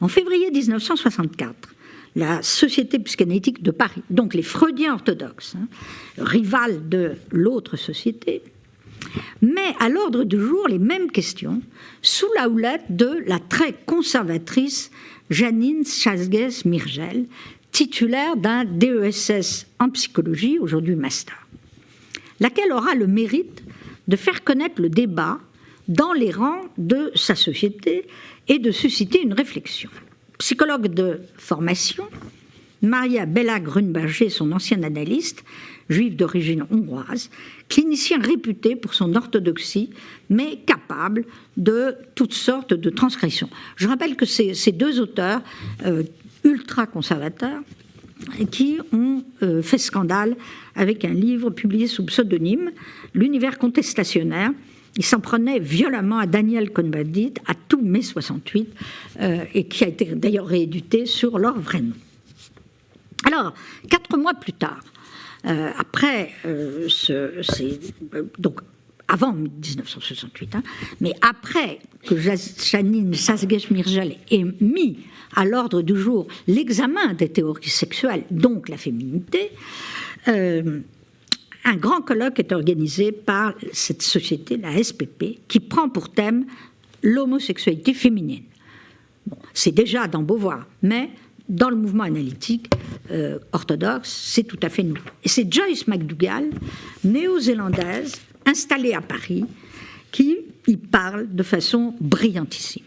En février 1964, la Société psychanalytique de Paris, donc les Freudiens orthodoxes, hein, rivales de l'autre société, met à l'ordre du jour les mêmes questions sous la houlette de la très conservatrice Janine Sazgues-Mirgel, titulaire d'un DESS en psychologie, aujourd'hui master, laquelle aura le mérite de faire connaître le débat dans les rangs de sa société et de susciter une réflexion. Psychologue de formation, Maria Bella-Grunberger, son ancienne analyste, juive d'origine hongroise, clinicien réputé pour son orthodoxie, mais capable de toutes sortes de transgressions. Je rappelle que ces deux auteurs ultra-conservateurs qui ont fait scandale avec un livre publié sous pseudonyme, L'univers contestationnaire. Ils s'en prenaient violemment à Daniel Cohn-Bendit, à tout mai 68, et qui a été d'ailleurs réédité sur leur vrai nom. Alors, 4 mois plus tard, après donc avant 1968, mais après que Janine Sazgues-Mirgel ait mis à l'ordre du jour l'examen des théories sexuelles, donc la féminité, un grand colloque est organisé par cette société, la SPP, qui prend pour thème l'homosexualité féminine. Bon, c'est déjà dans Beauvoir, mais dans le mouvement analytique orthodoxe, c'est tout à fait nouveau. Et c'est Joyce McDougall, néo-zélandaise, installée à Paris, qui y parle de façon brillantissime.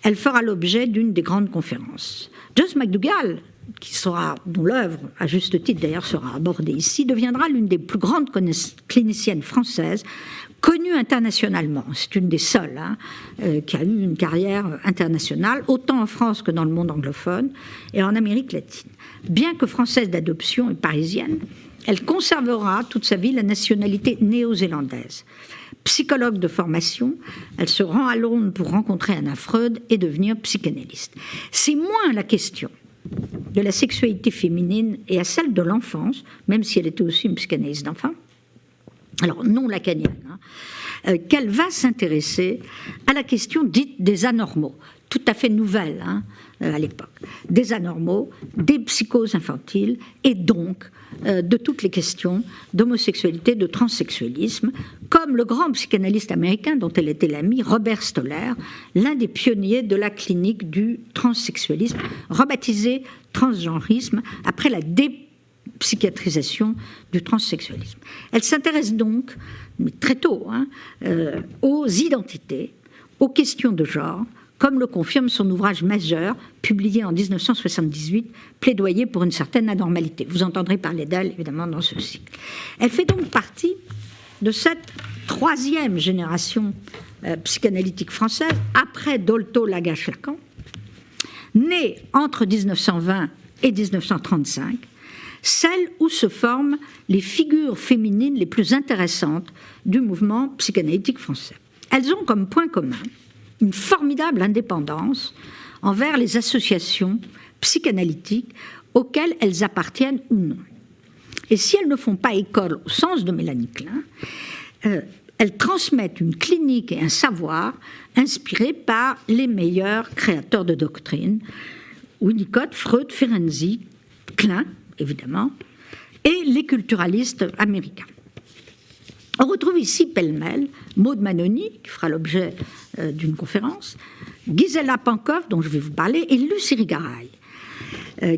Elle fera l'objet d'une des grandes conférences. Joyce McDougall, dont l'œuvre, à juste titre d'ailleurs, sera abordée ici, deviendra l'une des plus grandes cliniciennes françaises, connue internationalement. C'est une des seules qui a eu une carrière internationale, autant en France que dans le monde anglophone et en Amérique latine. Bien que française d'adoption et parisienne, elle conservera toute sa vie la nationalité néo-zélandaise. Psychologue de formation, elle se rend à Londres pour rencontrer Anna Freud et devenir psychanalyste. C'est moins la question de la sexualité féminine et à celle de l'enfance, même si elle était aussi une psychanalyste d'enfant, alors non lacanienne, qu'elle va s'intéresser à la question dite des anormaux, tout à fait nouvelle à l'époque, des anormaux, des psychoses infantiles et donc de toutes les questions d'homosexualité, de transsexualisme, comme le grand psychanalyste américain dont elle était l'amie, Robert Stoller, l'un des pionniers de la clinique du transsexualisme, rebaptisé transgenrisme après la dépsychiatrisation du transsexualisme. Elle s'intéresse donc, mais très tôt, aux identités, aux questions de genre, comme le confirme son ouvrage majeur, publié en 1978, Plaidoyer pour une certaine anormalité. Vous entendrez parler d'elle, évidemment, dans ce cycle. Elle fait donc partie de cette 3e génération psychanalytique française, après Dolto, Lagache, Lacan, née entre 1920 et 1935, celle où se forment les figures féminines les plus intéressantes du mouvement psychanalytique français. Elles ont comme point commun une formidable indépendance envers les associations psychanalytiques auxquelles elles appartiennent ou non. Et si elles ne font pas école au sens de Mélanie Klein, elles transmettent une clinique et un savoir inspirés par les meilleurs créateurs de doctrine, Winnicott, Freud, Ferenczi, Klein, évidemment, et les culturalistes américains. On retrouve ici pêle-mêle Maud Manoni, qui fera l'objet d'une conférence, Gisela Pankov, dont je vais vous parler, et Lucie Irigaray,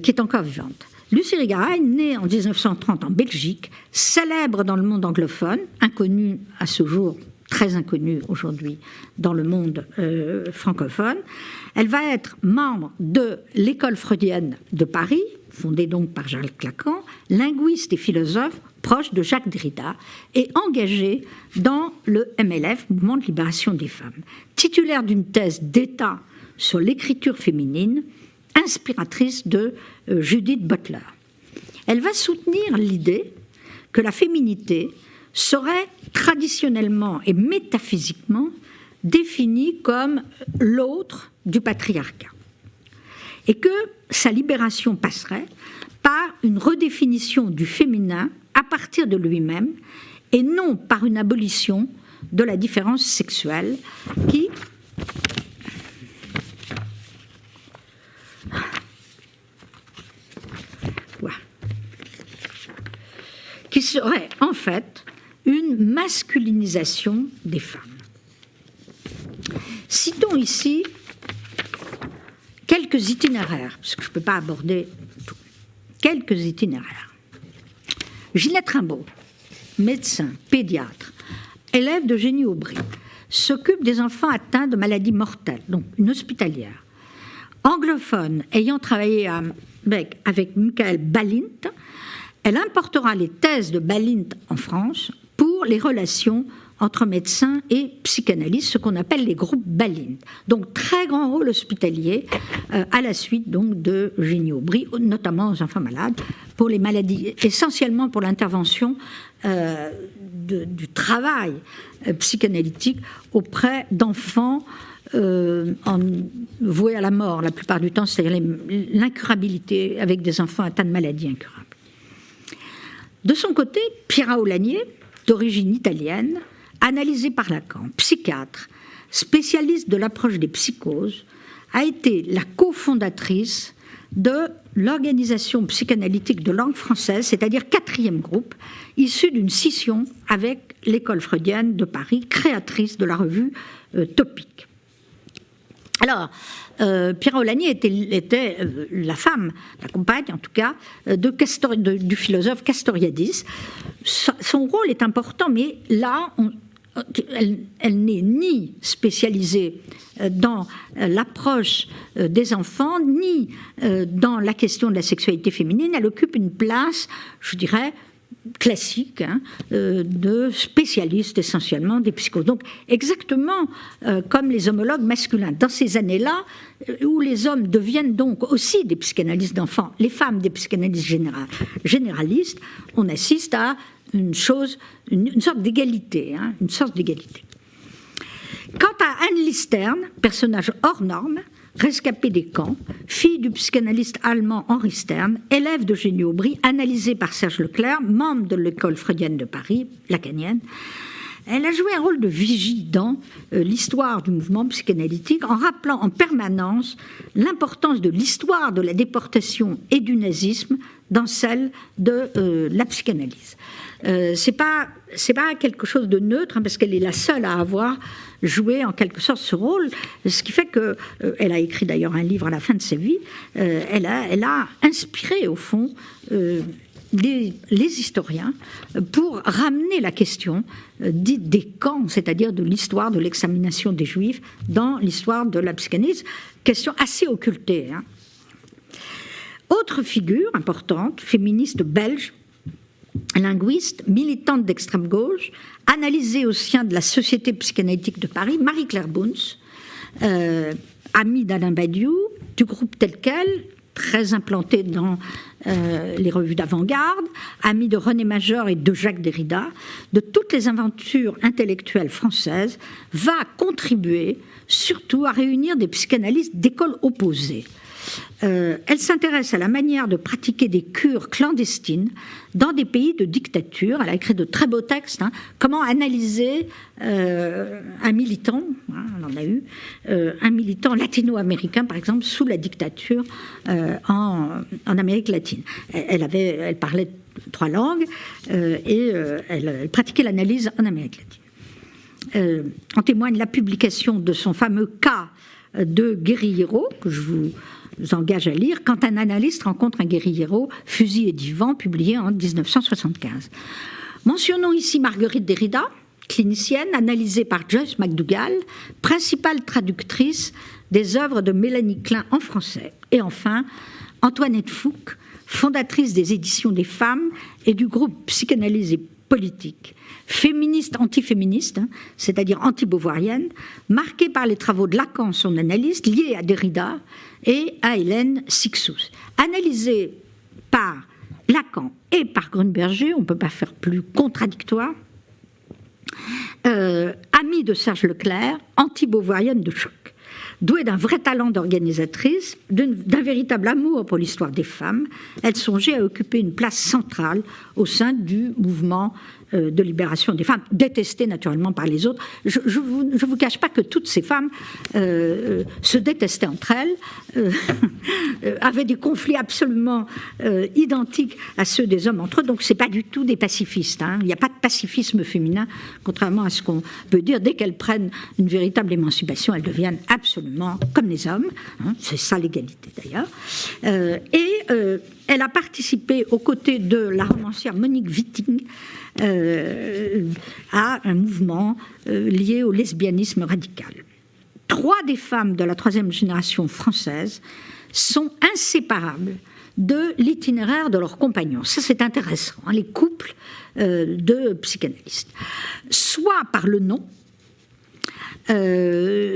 qui est encore vivante. Lucie Irigaray, née en 1930 en Belgique, célèbre dans le monde anglophone, inconnue à ce jour, très inconnue aujourd'hui dans le monde francophone. Elle va être membre de l'école freudienne de Paris, fondée donc par Jacques Lacan, linguiste et philosophe proche de Jacques Derrida et engagée dans le MLF, Mouvement de libération des femmes. Titulaire d'une thèse d'État sur l'écriture féminine, inspiratrice de Judith Butler. Elle va soutenir l'idée que la féminité serait traditionnellement et métaphysiquement définie comme l'autre du patriarcat et que sa libération passerait par une redéfinition du féminin à partir de lui-même et non par une abolition de la différence sexuelle qui serait en fait une masculinisation des femmes. Citons ici quelques itinéraires, parce que je ne peux pas aborder tout. Quelques itinéraires. Ginette Rimbaud, médecin, pédiatre, élève d'Eugénie Aubry, s'occupe des enfants atteints de maladies mortelles, donc une hospitalière. Anglophone, ayant travaillé avec Michael Balint, elle importera les thèses de Balint en France pour les relations entre médecins et psychanalystes, ce qu'on appelle les groupes Balint. Donc très grand rôle hospitalier à la suite donc de Eugénie Aubry, notamment aux enfants malades, pour les maladies, essentiellement pour l'intervention du travail psychanalytique auprès d'enfants voués à la mort la plupart du temps, c'est-à-dire l'incurabilité avec des enfants atteints de maladies incurables. De son côté, Pierre Aulagnier, d'origine italienne, analysé par Lacan, psychiatre, spécialiste de l'approche des psychoses, a été la cofondatrice de l'organisation psychanalytique de langue française, c'est-à-dire 4e groupe, issu d'une scission avec l'école freudienne de Paris, créatrice de la revue Topic. Alors, Pierre Aulagnier était la femme, la compagne en tout cas, du philosophe Castoriadis. Son rôle est important, mais là, elle n'est ni spécialisée dans l'approche des enfants, ni dans la question de la sexualité féminine. Elle occupe une place, je dirais, classique, de spécialistes essentiellement des psychoses. Donc exactement comme les homologues masculins. Dans ces années-là, où les hommes deviennent donc aussi des psychanalystes d'enfants, les femmes des psychanalystes généralistes, on assiste à une sorte d'égalité. Une sorte d'égalité. Quant à Anne Listern, personnage hors norme, rescapée des camps, fille du psychanalyste allemand Henri Stern, élève d'Eugénie Aubry, analysée par Serge Leclerc, membre de l'école freudienne de Paris, lacanienne, elle a joué un rôle de vigie dans l'histoire du mouvement psychanalytique en rappelant en permanence l'importance de l'histoire de la déportation et du nazisme dans celle de la psychanalyse. C'est pas quelque chose de neutre, parce qu'elle est la seule à avoir joué en quelque sorte ce rôle, ce qui fait qu'elle a écrit d'ailleurs un livre à la fin de sa vie, elle a inspiré au fond les historiens pour ramener la question dite des camps, c'est-à-dire de l'histoire de l'examination des Juifs dans l'histoire de la psychanalyse, question assez occultée. Autre figure importante, féministe belge, linguiste, militante d'extrême gauche, analysée au sein de la Société psychanalytique de Paris, Marie-Claire Bouns, amie d'Alain Badiou, du groupe tel quel, très implantée dans les revues d'avant-garde, amie de René Major et de Jacques Derrida, de toutes les aventures intellectuelles françaises, va contribuer surtout à réunir des psychanalystes d'écoles opposées. Elle s'intéresse à la manière de pratiquer des cures clandestines dans des pays de dictature. Elle a écrit de très beaux textes. Comment analyser un militant, on en a eu, un militant latino-américain, par exemple, sous la dictature en Amérique latine. Elle parlait 3 langues et elle pratiquait l'analyse en Amérique latine. En témoigne la publication de son fameux cas de guérillero, que je vous engage à lire, quand un analyste rencontre un guérillero, fusil et divan, publié en 1975. Mentionnons ici Marguerite Derrida, clinicienne, analysée par Joyce McDougall, principale traductrice des œuvres de Mélanie Klein en français. Et enfin, Antoinette Fouque, fondatrice des éditions des femmes et du groupe Psychanalyse et politique, féministe antiféministe, c'est-à-dire anti-beauvoirienne, marquée par les travaux de Lacan, son analyste, liée à Derrida et à Hélène Cixous. Analysée par Lacan et par Grunberger, on ne peut pas faire plus contradictoire, amie de Serge Leclerc, anti-beauvoirienne de choc. Douée d'un vrai talent d'organisatrice, d'un véritable amour pour l'histoire des femmes, elle songeait à occuper une place centrale au sein du mouvement de libération des femmes, détestées naturellement par les autres. Je ne vous cache pas que toutes ces femmes se détestaient entre elles, avaient des conflits absolument identiques à ceux des hommes entre eux, donc ce n'est pas du tout des pacifistes. Hein. Il n'y a pas de pacifisme féminin, contrairement à ce qu'on peut dire. Dès qu'elles prennent une véritable émancipation, elles deviennent absolument comme les hommes. Hein. C'est ça l'égalité d'ailleurs. Elle a participé aux côtés de la romancière Monique Witting à un mouvement lié au lesbianisme radical. 3 des femmes de la 3e génération française sont inséparables de l'itinéraire de leurs compagnons. Ça, c'est intéressant, hein, les couples de psychanalystes. Soit par le nom,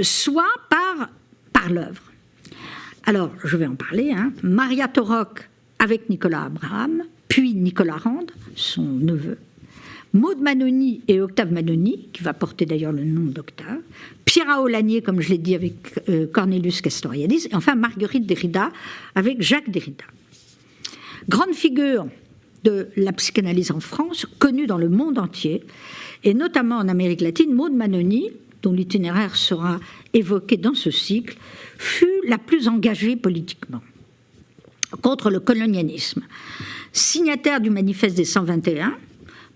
soit par l'œuvre. Alors, je vais en parler. Hein. Maria Torok avec Nicolas Abraham, puis Nicolas Rand, son neveu. Maud Manoni et Octave Manoni, qui va porter d'ailleurs le nom d'Octave. Pierre Aulagnier, comme je l'ai dit, avec Cornelius Castoriadis. Et enfin, Marguerite Derrida avec Jacques Derrida. Grande figure de la psychanalyse en France, connue dans le monde entier, et notamment en Amérique latine, Maud Manoni, dont l'itinéraire sera évoqué dans ce cycle, fut la plus engagée politiquement contre le colonialisme. Signataire du manifeste des 121,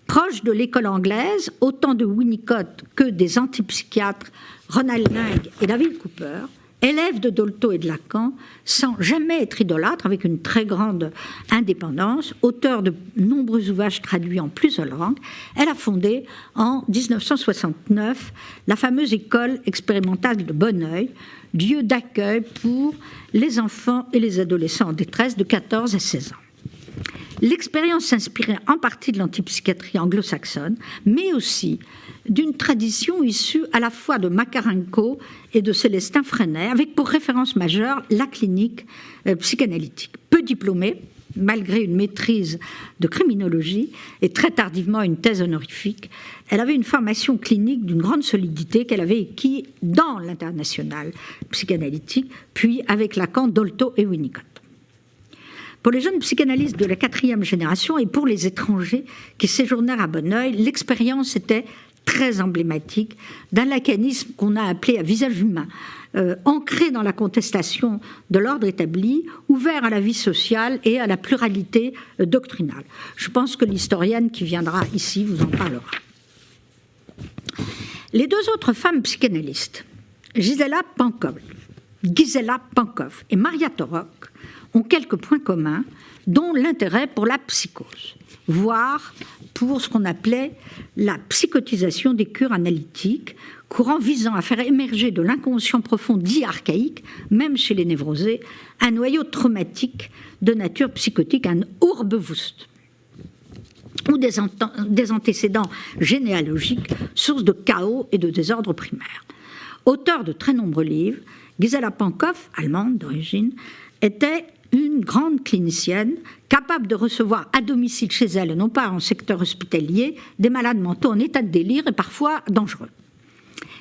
proche de l'école anglaise, autant de Winnicott que des antipsychiatres Ronald Ling et David Cooper, élève de Dolto et de Lacan, sans jamais être idolâtre, avec une très grande indépendance, auteur de nombreux ouvrages traduits en plusieurs langues, elle a fondé en 1969 la fameuse école expérimentale de Bonneuil, lieu d'accueil pour les enfants et les adolescents en détresse de 14 à 16 ans. L'expérience s'inspirait en partie de l'antipsychiatrie anglo-saxonne, mais aussi d'une tradition issue à la fois de Makarenko et de Célestin Freinet, avec pour référence majeure la clinique psychanalytique. Peu diplômée, malgré une maîtrise de criminologie et très tardivement une thèse honorifique, elle avait une formation clinique d'une grande solidité qu'elle avait acquis dans l'international psychanalytique, puis avec Lacan, Dolto et Winnicott. Pour les jeunes psychanalystes de la 4e génération et pour les étrangers qui séjournèrent à Bonneuil, l'expérience était très emblématique d'un lacanisme qu'on a appelé à visage humain, ancré dans la contestation de l'ordre établi, ouvert à la vie sociale et à la pluralité doctrinale. Je pense que l'historienne qui viendra ici vous en parlera. Les 2 autres femmes psychanalystes, Gisela Pankov et Maria Torok, ont quelques points communs, dont l'intérêt pour la psychose, voire pour ce qu'on appelait la psychotisation des cures analytiques, courant visant à faire émerger de l'inconscient profond dit archaïque, même chez les névrosés, un noyau traumatique de nature psychotique, un Urbewusst, ou des antécédents généalogiques, source de chaos et de désordre primaire. Auteur de très nombreux livres, Gisela Pankov, allemande d'origine, était une grande clinicienne capable de recevoir à domicile chez elle, non pas en secteur hospitalier, des malades mentaux en état de délire et parfois dangereux.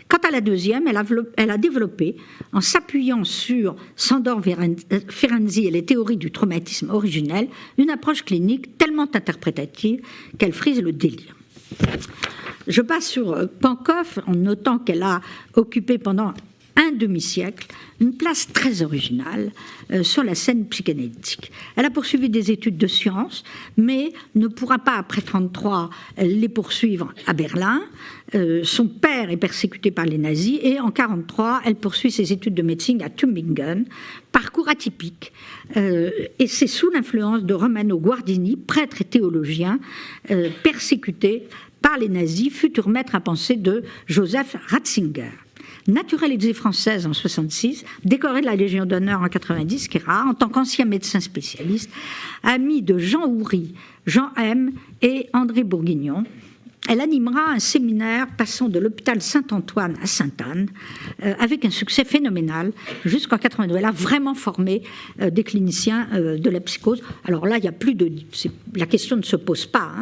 Quant à la deuxième, elle a développé, en s'appuyant sur Sándor Ferenczi et les théories du traumatisme originel, une approche clinique tellement interprétative qu'elle frise le délire. Je passe sur Pankov en notant qu'elle a occupé pendant un demi-siècle une place très originale sur la scène psychanalytique. Elle a poursuivi des études de sciences, mais ne pourra pas, après 1933, les poursuivre à Berlin. Son père est persécuté par les nazis et en 1943, elle poursuit ses études de médecine à Tübingen. Parcours atypique. Et c'est sous l'influence de Romano Guardini, prêtre et théologien, persécuté par les nazis, futur maître à penser de Joseph Ratzinger. Naturalisée française en 1966, décorée de la Légion d'honneur en 1990, qui est rare, en tant qu'ancien médecin spécialiste, amie de Jean Houry, Jean M. et André Bourguignon. Elle animera un séminaire passant de l'hôpital Saint-Antoine à Sainte-Anne, avec un succès phénoménal jusqu'en 1992. Elle a vraiment formé des cliniciens de la psychose. Alors là, il y a plus de... La question ne se pose pas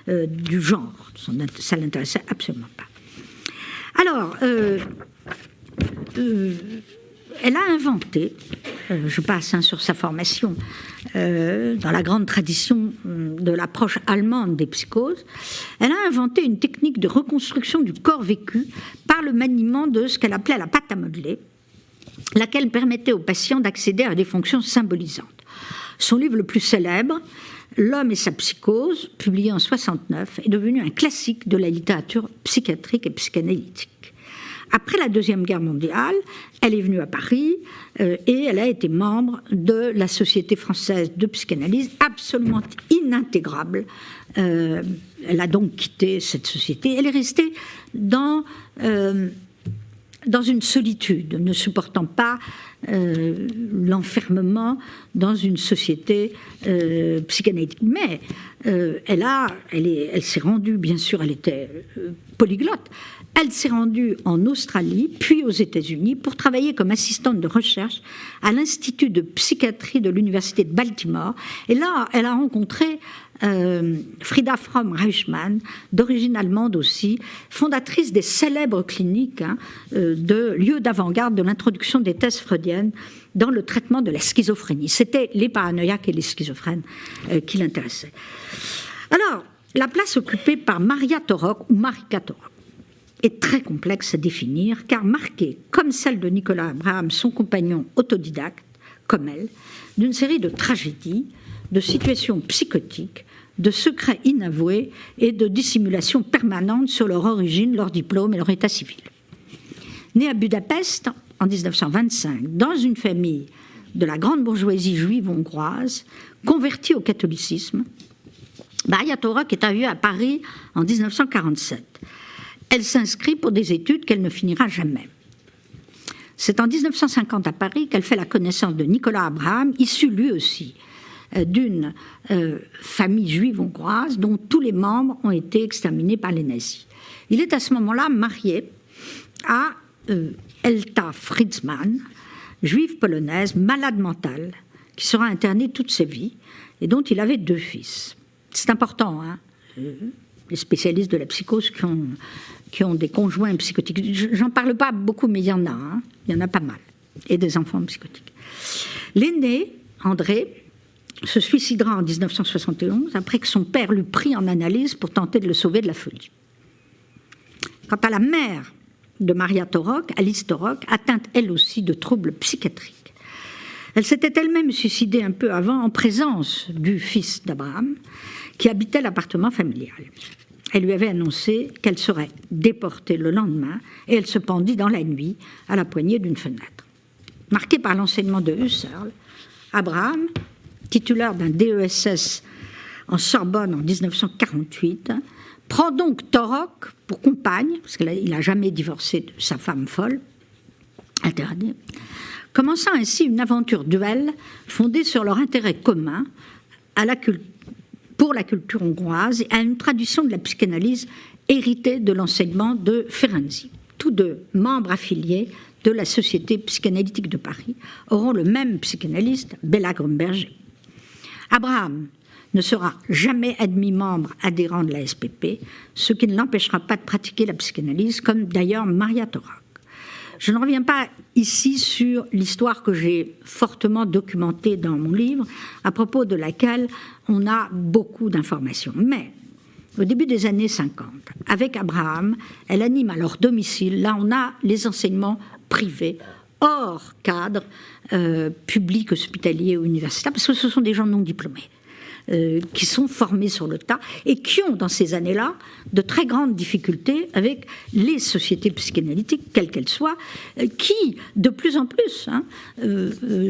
du genre. Ça ne l'intéressait absolument pas. Alors... elle a inventé je passe sur sa formation dans la grande tradition de l'approche allemande des psychoses, elle a inventé une technique de reconstruction du corps vécu par le maniement de ce qu'elle appelait la pâte à modeler, laquelle permettait aux patients d'accéder à des fonctions symbolisantes. Son livre le plus célèbre, L'homme et sa psychose, publié en 1969, est devenu un classique de la littérature psychiatrique et psychanalytique. Après la Deuxième Guerre mondiale, elle est venue à Paris et elle a été membre de la Société française de psychanalyse, absolument inintégrable. Elle a donc quitté cette société. Elle est restée dans une solitude, ne supportant pas l'enfermement dans une société psychanalytique. Mais elle s'est rendue, bien sûr, elle était polyglotte, elle s'est rendue en Australie, puis aux États-Unis, pour travailler comme assistante de recherche à l'Institut de psychiatrie de l'Université de Baltimore. Et là, elle a rencontré Frida Fromm-Reichmann, d'origine allemande aussi, fondatrice des célèbres cliniques de lieux d'avant-garde de l'introduction des thèses freudiennes dans le traitement de la schizophrénie. C'était les paranoïaques et les schizophrènes qui l'intéressaient. Alors, la place occupée par Maria Torok, ou Marika Torok, est très complexe à définir, car marquée, comme celle de Nicolas Abraham, son compagnon autodidacte, comme elle, d'une série de tragédies, de situations psychotiques, de secrets inavoués et de dissimulations permanentes sur leur origine, leur diplôme et leur état civil. Née à Budapest en 1925, dans une famille de la grande bourgeoisie juive hongroise, convertie au catholicisme, Maria Torok est arrivée à Paris en 1947. Elle s'inscrit pour des études qu'elle ne finira jamais. C'est en 1950 à Paris qu'elle fait la connaissance de Nicolas Abraham, issu lui aussi d'une famille juive hongroise dont tous les membres ont été exterminés par les nazis. Il est à ce moment-là marié à Elta Fritzmann, juive polonaise, malade mentale, qui sera internée toute sa vie et dont il avait 2 fils. C'est important, hein, les spécialistes de la psychose qui ont des conjoints psychotiques. J'en parle pas beaucoup, mais il y en a, hein, il y en a pas mal, et des enfants psychotiques. L'aîné, André, se suicidera en 1971 après que son père l'eut pris en analyse pour tenter de le sauver de la folie. Quant à la mère de Maria Torok, Alice Torok, atteinte elle aussi de troubles psychiatriques. Elle s'était elle-même suicidée un peu avant en présence du fils d'Abraham qui habitait l'appartement familial. Elle lui avait annoncé qu'elle serait déportée le lendemain et elle se pendit dans la nuit à la poignée d'une fenêtre. Marqué par l'enseignement de Husserl, Abraham, titulaire d'un DESS en Sorbonne en 1948, prend donc Torok pour compagne, parce qu'il n'a jamais divorcé de sa femme folle, interdit, commençant ainsi une aventure duel fondée sur leur intérêt commun pour la culture hongroise et à une tradition de la psychanalyse héritée de l'enseignement de Ferenczi. Tous deux, membres affiliés de la Société psychanalytique de Paris, auront le même psychanalyste, Béla Grumberger. Abraham ne sera jamais admis membre adhérent de la SPP, ce qui ne l'empêchera pas de pratiquer la psychanalyse, comme d'ailleurs Maria Torok. Je ne reviens pas ici sur l'histoire que j'ai fortement documentée dans mon livre, à propos de laquelle on a beaucoup d'informations. Mais au début des années 50, avec Abraham, elle anime à leur domicile, là on a les enseignements privés, hors cadre public, hospitalier ou universitaire, parce que ce sont des gens non diplômés. Qui sont formés sur le tas et qui ont, dans ces années-là, de très grandes difficultés avec les sociétés psychanalytiques, quelles qu'elles soient, qui, de plus en plus,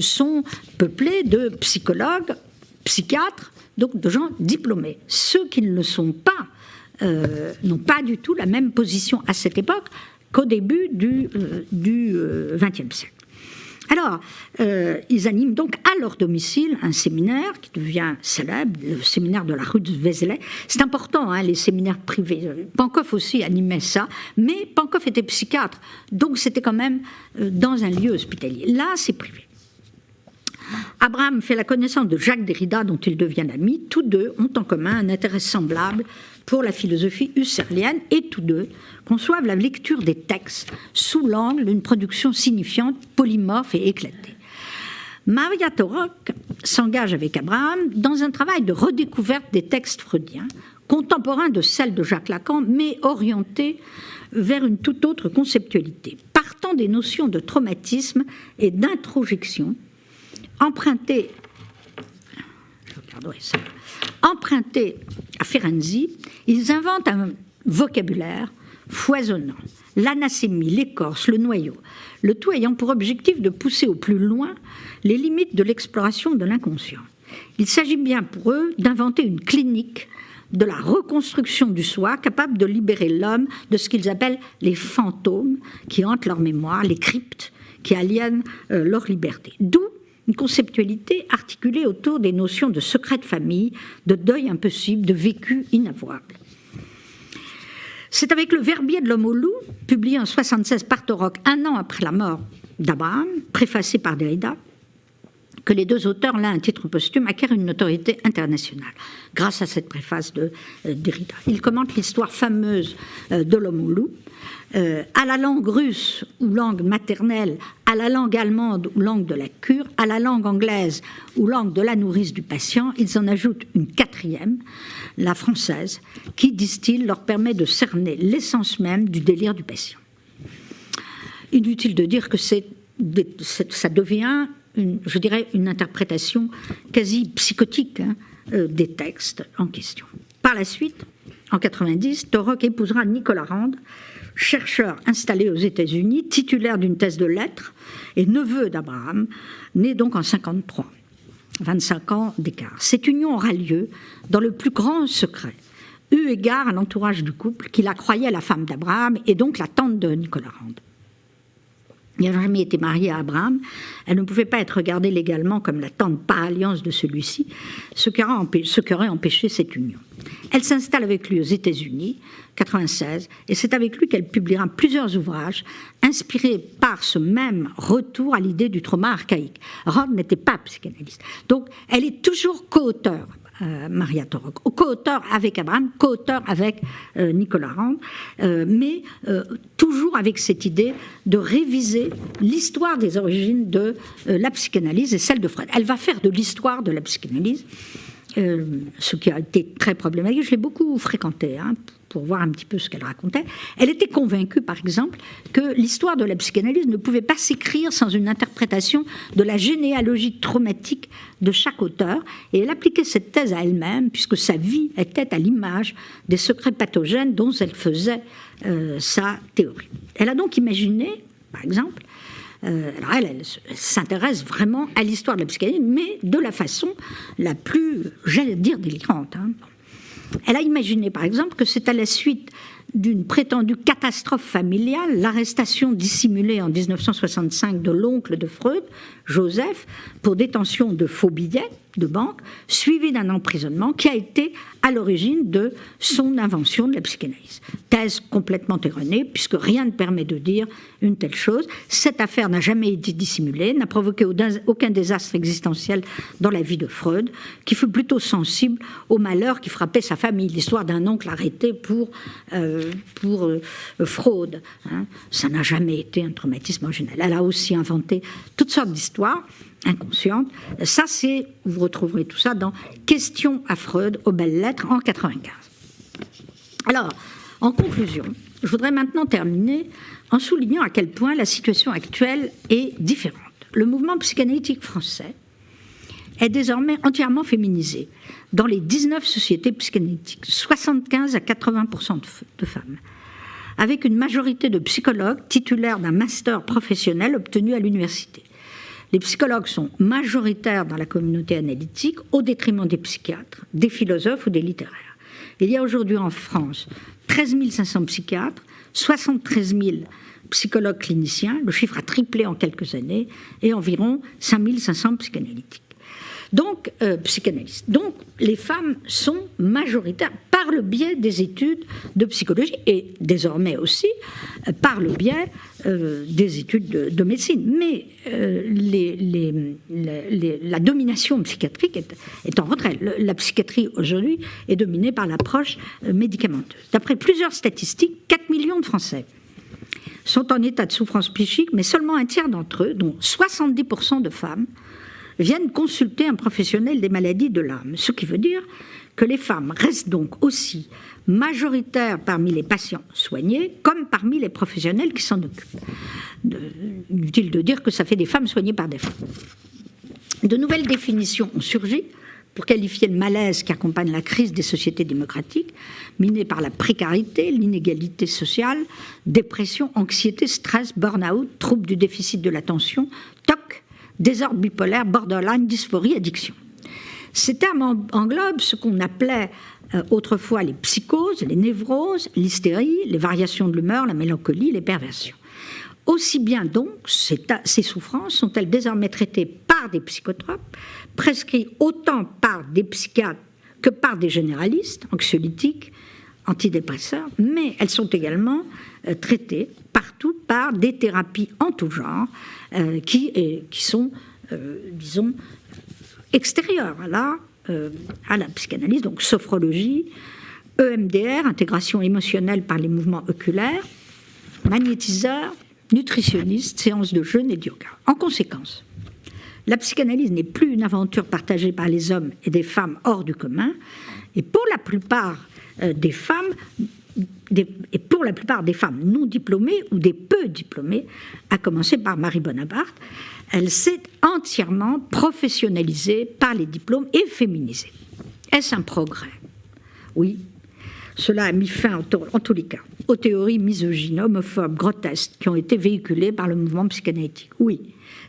sont peuplées de psychologues, psychiatres, donc de gens diplômés. Ceux qui ne le sont pas n'ont pas du tout la même position à cette époque qu'au début du XXe siècle. Alors, ils animent donc à leur domicile un séminaire qui devient célèbre, le séminaire de la rue de Vézelay. C'est important, hein, les séminaires privés. Pankow aussi animait ça, mais Pankow était psychiatre, donc c'était quand même dans un lieu hospitalier. Là, c'est privé. Abraham fait la connaissance de Jacques Derrida, dont il devient ami. Tous deux ont en commun un intérêt semblable pour la philosophie husserlienne, et tous deux conçoivent la lecture des textes sous l'angle d'une production signifiante, polymorphe et éclatée. Maria Torok s'engage avec Abraham dans un travail de redécouverte des textes freudiens, contemporains de celle de Jacques Lacan, mais orientés vers une toute autre conceptualité, partant des notions de traumatisme et d'introjection, empruntées à Ferenczi. Ils inventent un vocabulaire foisonnant, l'anassémie, l'écorce, le noyau, le tout ayant pour objectif de pousser au plus loin les limites de l'exploration de l'inconscient. Il s'agit bien pour eux d'inventer une clinique de la reconstruction du soi, capable de libérer l'homme de ce qu'ils appellent les fantômes qui hantent leur mémoire, les cryptes qui aliènent leur liberté. D'où une conceptualité articulée autour des notions de secret de famille, de deuil impossible, de vécu inavouable. C'est avec le Verbier de l'homme au loup, publié en 1976 par Torok, un an après la mort d'Abraham, préfacé par Derrida, que les deux auteurs, l'un à titre posthume, acquièrent une notoriété internationale, grâce à cette préface de Derrida. Ils commentent l'histoire fameuse de l'homme au loup, à la langue russe ou langue maternelle, à la langue allemande ou langue de la cure, à la langue anglaise ou langue de la nourrice du patient. Ils en ajoutent une quatrième, la française, qui, disent-ils, leur permet de cerner l'essence même du délire du patient. Inutile de dire que ça devient, je dirais, une interprétation quasi psychotique des textes en question. Par la suite, en 1990, Torok épousera Nicolas Rand, chercheur installé aux États-Unis, titulaire d'une thèse de lettres et neveu d'Abraham, né donc en 1953, 25 ans d'écart. Cette union aura lieu dans le plus grand secret, eu égard à l'entourage du couple qui la croyait la femme d'Abraham et donc la tante de Nicolas Rand. N'ayant jamais été mariée à Abraham, elle ne pouvait pas être regardée légalement comme la tante par alliance de celui-ci, ce qui aurait empêché cette union. Elle s'installe avec lui aux États-Unis, 1996, et c'est avec lui qu'elle publiera plusieurs ouvrages inspirés par ce même retour à l'idée du trauma archaïque. Rand n'était pas psychanalyste. Donc, elle est toujours co-auteure. Maria Torok, co-auteur avec Abraham, co-auteur avec Nicolas Rand, mais toujours avec cette idée de réviser l'histoire des origines de la psychanalyse et celle de Freud. Elle va faire de l'histoire de la psychanalyse, ce qui a été très problématique. Je l'ai beaucoup fréquentée, pour voir un petit peu ce qu'elle racontait. Elle était convaincue, par exemple, que l'histoire de la psychanalyse ne pouvait pas s'écrire sans une interprétation de la généalogie traumatique de chaque auteur, et elle appliquait cette thèse à elle-même, puisque sa vie était à l'image des secrets pathogènes dont elle faisait sa théorie. Elle a donc imaginé, par exemple, alors elle s'intéresse vraiment à l'histoire de la psychanalyse, mais de la façon la plus, j'allais dire, délirante. Elle a imaginé, par exemple, que c'est à la suite d'une prétendue catastrophe familiale, l'arrestation dissimulée en 1965 de l'oncle de Freud, Joseph, pour détention de faux billets de banque, suivi d'un emprisonnement qui a été à l'origine de son invention de la psychanalyse. Thèse complètement erronée, puisque rien ne permet de dire une telle chose. Cette affaire n'a jamais été dissimulée, n'a provoqué aucun désastre existentiel dans la vie de Freud, qui fut plutôt sensible au malheur qui frappait sa famille. L'histoire d'un oncle arrêté pour fraude. Ça n'a jamais été un traumatisme en général. Elle a aussi inventé toutes sortes d'histoires inconscientes. Ça, vous retrouverez tout ça dans Questions à Freud aux belles lettres en 1995. Alors, en conclusion, je voudrais maintenant terminer en soulignant à quel point la situation actuelle est différente. Le mouvement psychanalytique français est désormais entièrement féminisé dans les 19 sociétés psychanalytiques, 75 à 80% de femmes, avec une majorité de psychologues titulaires d'un master professionnel obtenu à l'université. Les psychologues sont majoritaires dans la communauté analytique au détriment des psychiatres, des philosophes ou des littéraires. Il y a aujourd'hui en France 13 500 psychiatres, 73 000 psychologues cliniciens, le chiffre a triplé en quelques années, et environ 5 500 psychanalytiques. Donc, psychanalystes. Donc, les femmes sont majoritaires par le biais des études de psychologie et désormais aussi par le biais des études de médecine. Mais la domination psychiatrique est en retrait. La psychiatrie aujourd'hui est dominée par l'approche médicamenteuse. D'après plusieurs statistiques, 4 millions de Français sont en état de souffrance psychique, mais seulement un tiers d'entre eux, dont 70% de femmes, viennent consulter un professionnel des maladies de l'âme. Ce qui veut dire que les femmes restent donc aussi majoritaires parmi les patients soignés comme parmi les professionnels qui s'en occupent. Inutile de dire que ça fait des femmes soignées par des femmes. De nouvelles définitions ont surgi pour qualifier le malaise qui accompagne la crise des sociétés démocratiques, minées par la précarité, l'inégalité sociale, dépression, anxiété, stress, burn-out, troubles du déficit de l'attention, TOC, désordre bipolaire, borderline, dysphorie, addiction. Ces termes englobent ce qu'on appelait autrefois les psychoses, les névroses, l'hystérie, les variations de l'humeur, la mélancolie, les perversions. Aussi bien donc, ces souffrances sont-elles désormais traitées par des psychotropes, prescrites autant par des psychiatres que par des généralistes, anxiolytiques, antidépresseurs, mais elles sont également traitées partout par des thérapies en tout genre qui sont, disons, extérieures à la psychanalyse, donc sophrologie, EMDR, intégration émotionnelle par les mouvements oculaires, magnétiseur, nutritionniste, séances de jeûne et de yoga. En conséquence, la psychanalyse n'est plus une aventure partagée par les hommes et des femmes hors du commun, et pour la plupart des femmes non diplômées ou des peu diplômées, à commencer par Marie Bonaparte, elle s'est entièrement professionnalisée par les diplômes et féminisée. Est-ce un progrès ? Oui. Cela a mis fin, en tous les cas, aux théories misogynes, homophobes, grotesques qui ont été véhiculées par le mouvement psychanalytique. Oui,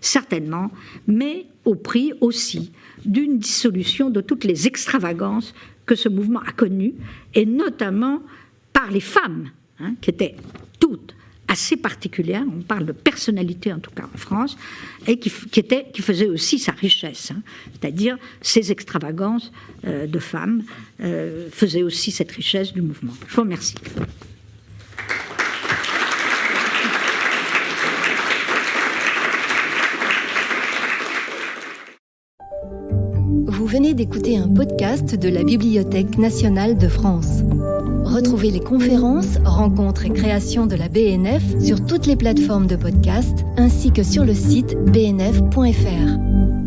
certainement, mais au prix aussi d'une dissolution de toutes les extravagances que ce mouvement a connues, et notamment par les femmes, qui étaient toutes assez particulières, on parle de personnalité en tout cas en France, et qui faisaient aussi sa richesse, c'est-à-dire ces extravagances de femmes faisaient aussi cette richesse du mouvement. Je vous remercie. Vous venez d'écouter un podcast de la Bibliothèque nationale de France. Retrouvez les conférences, rencontres et créations de la BNF sur toutes les plateformes de podcast ainsi que sur le site bnf.fr.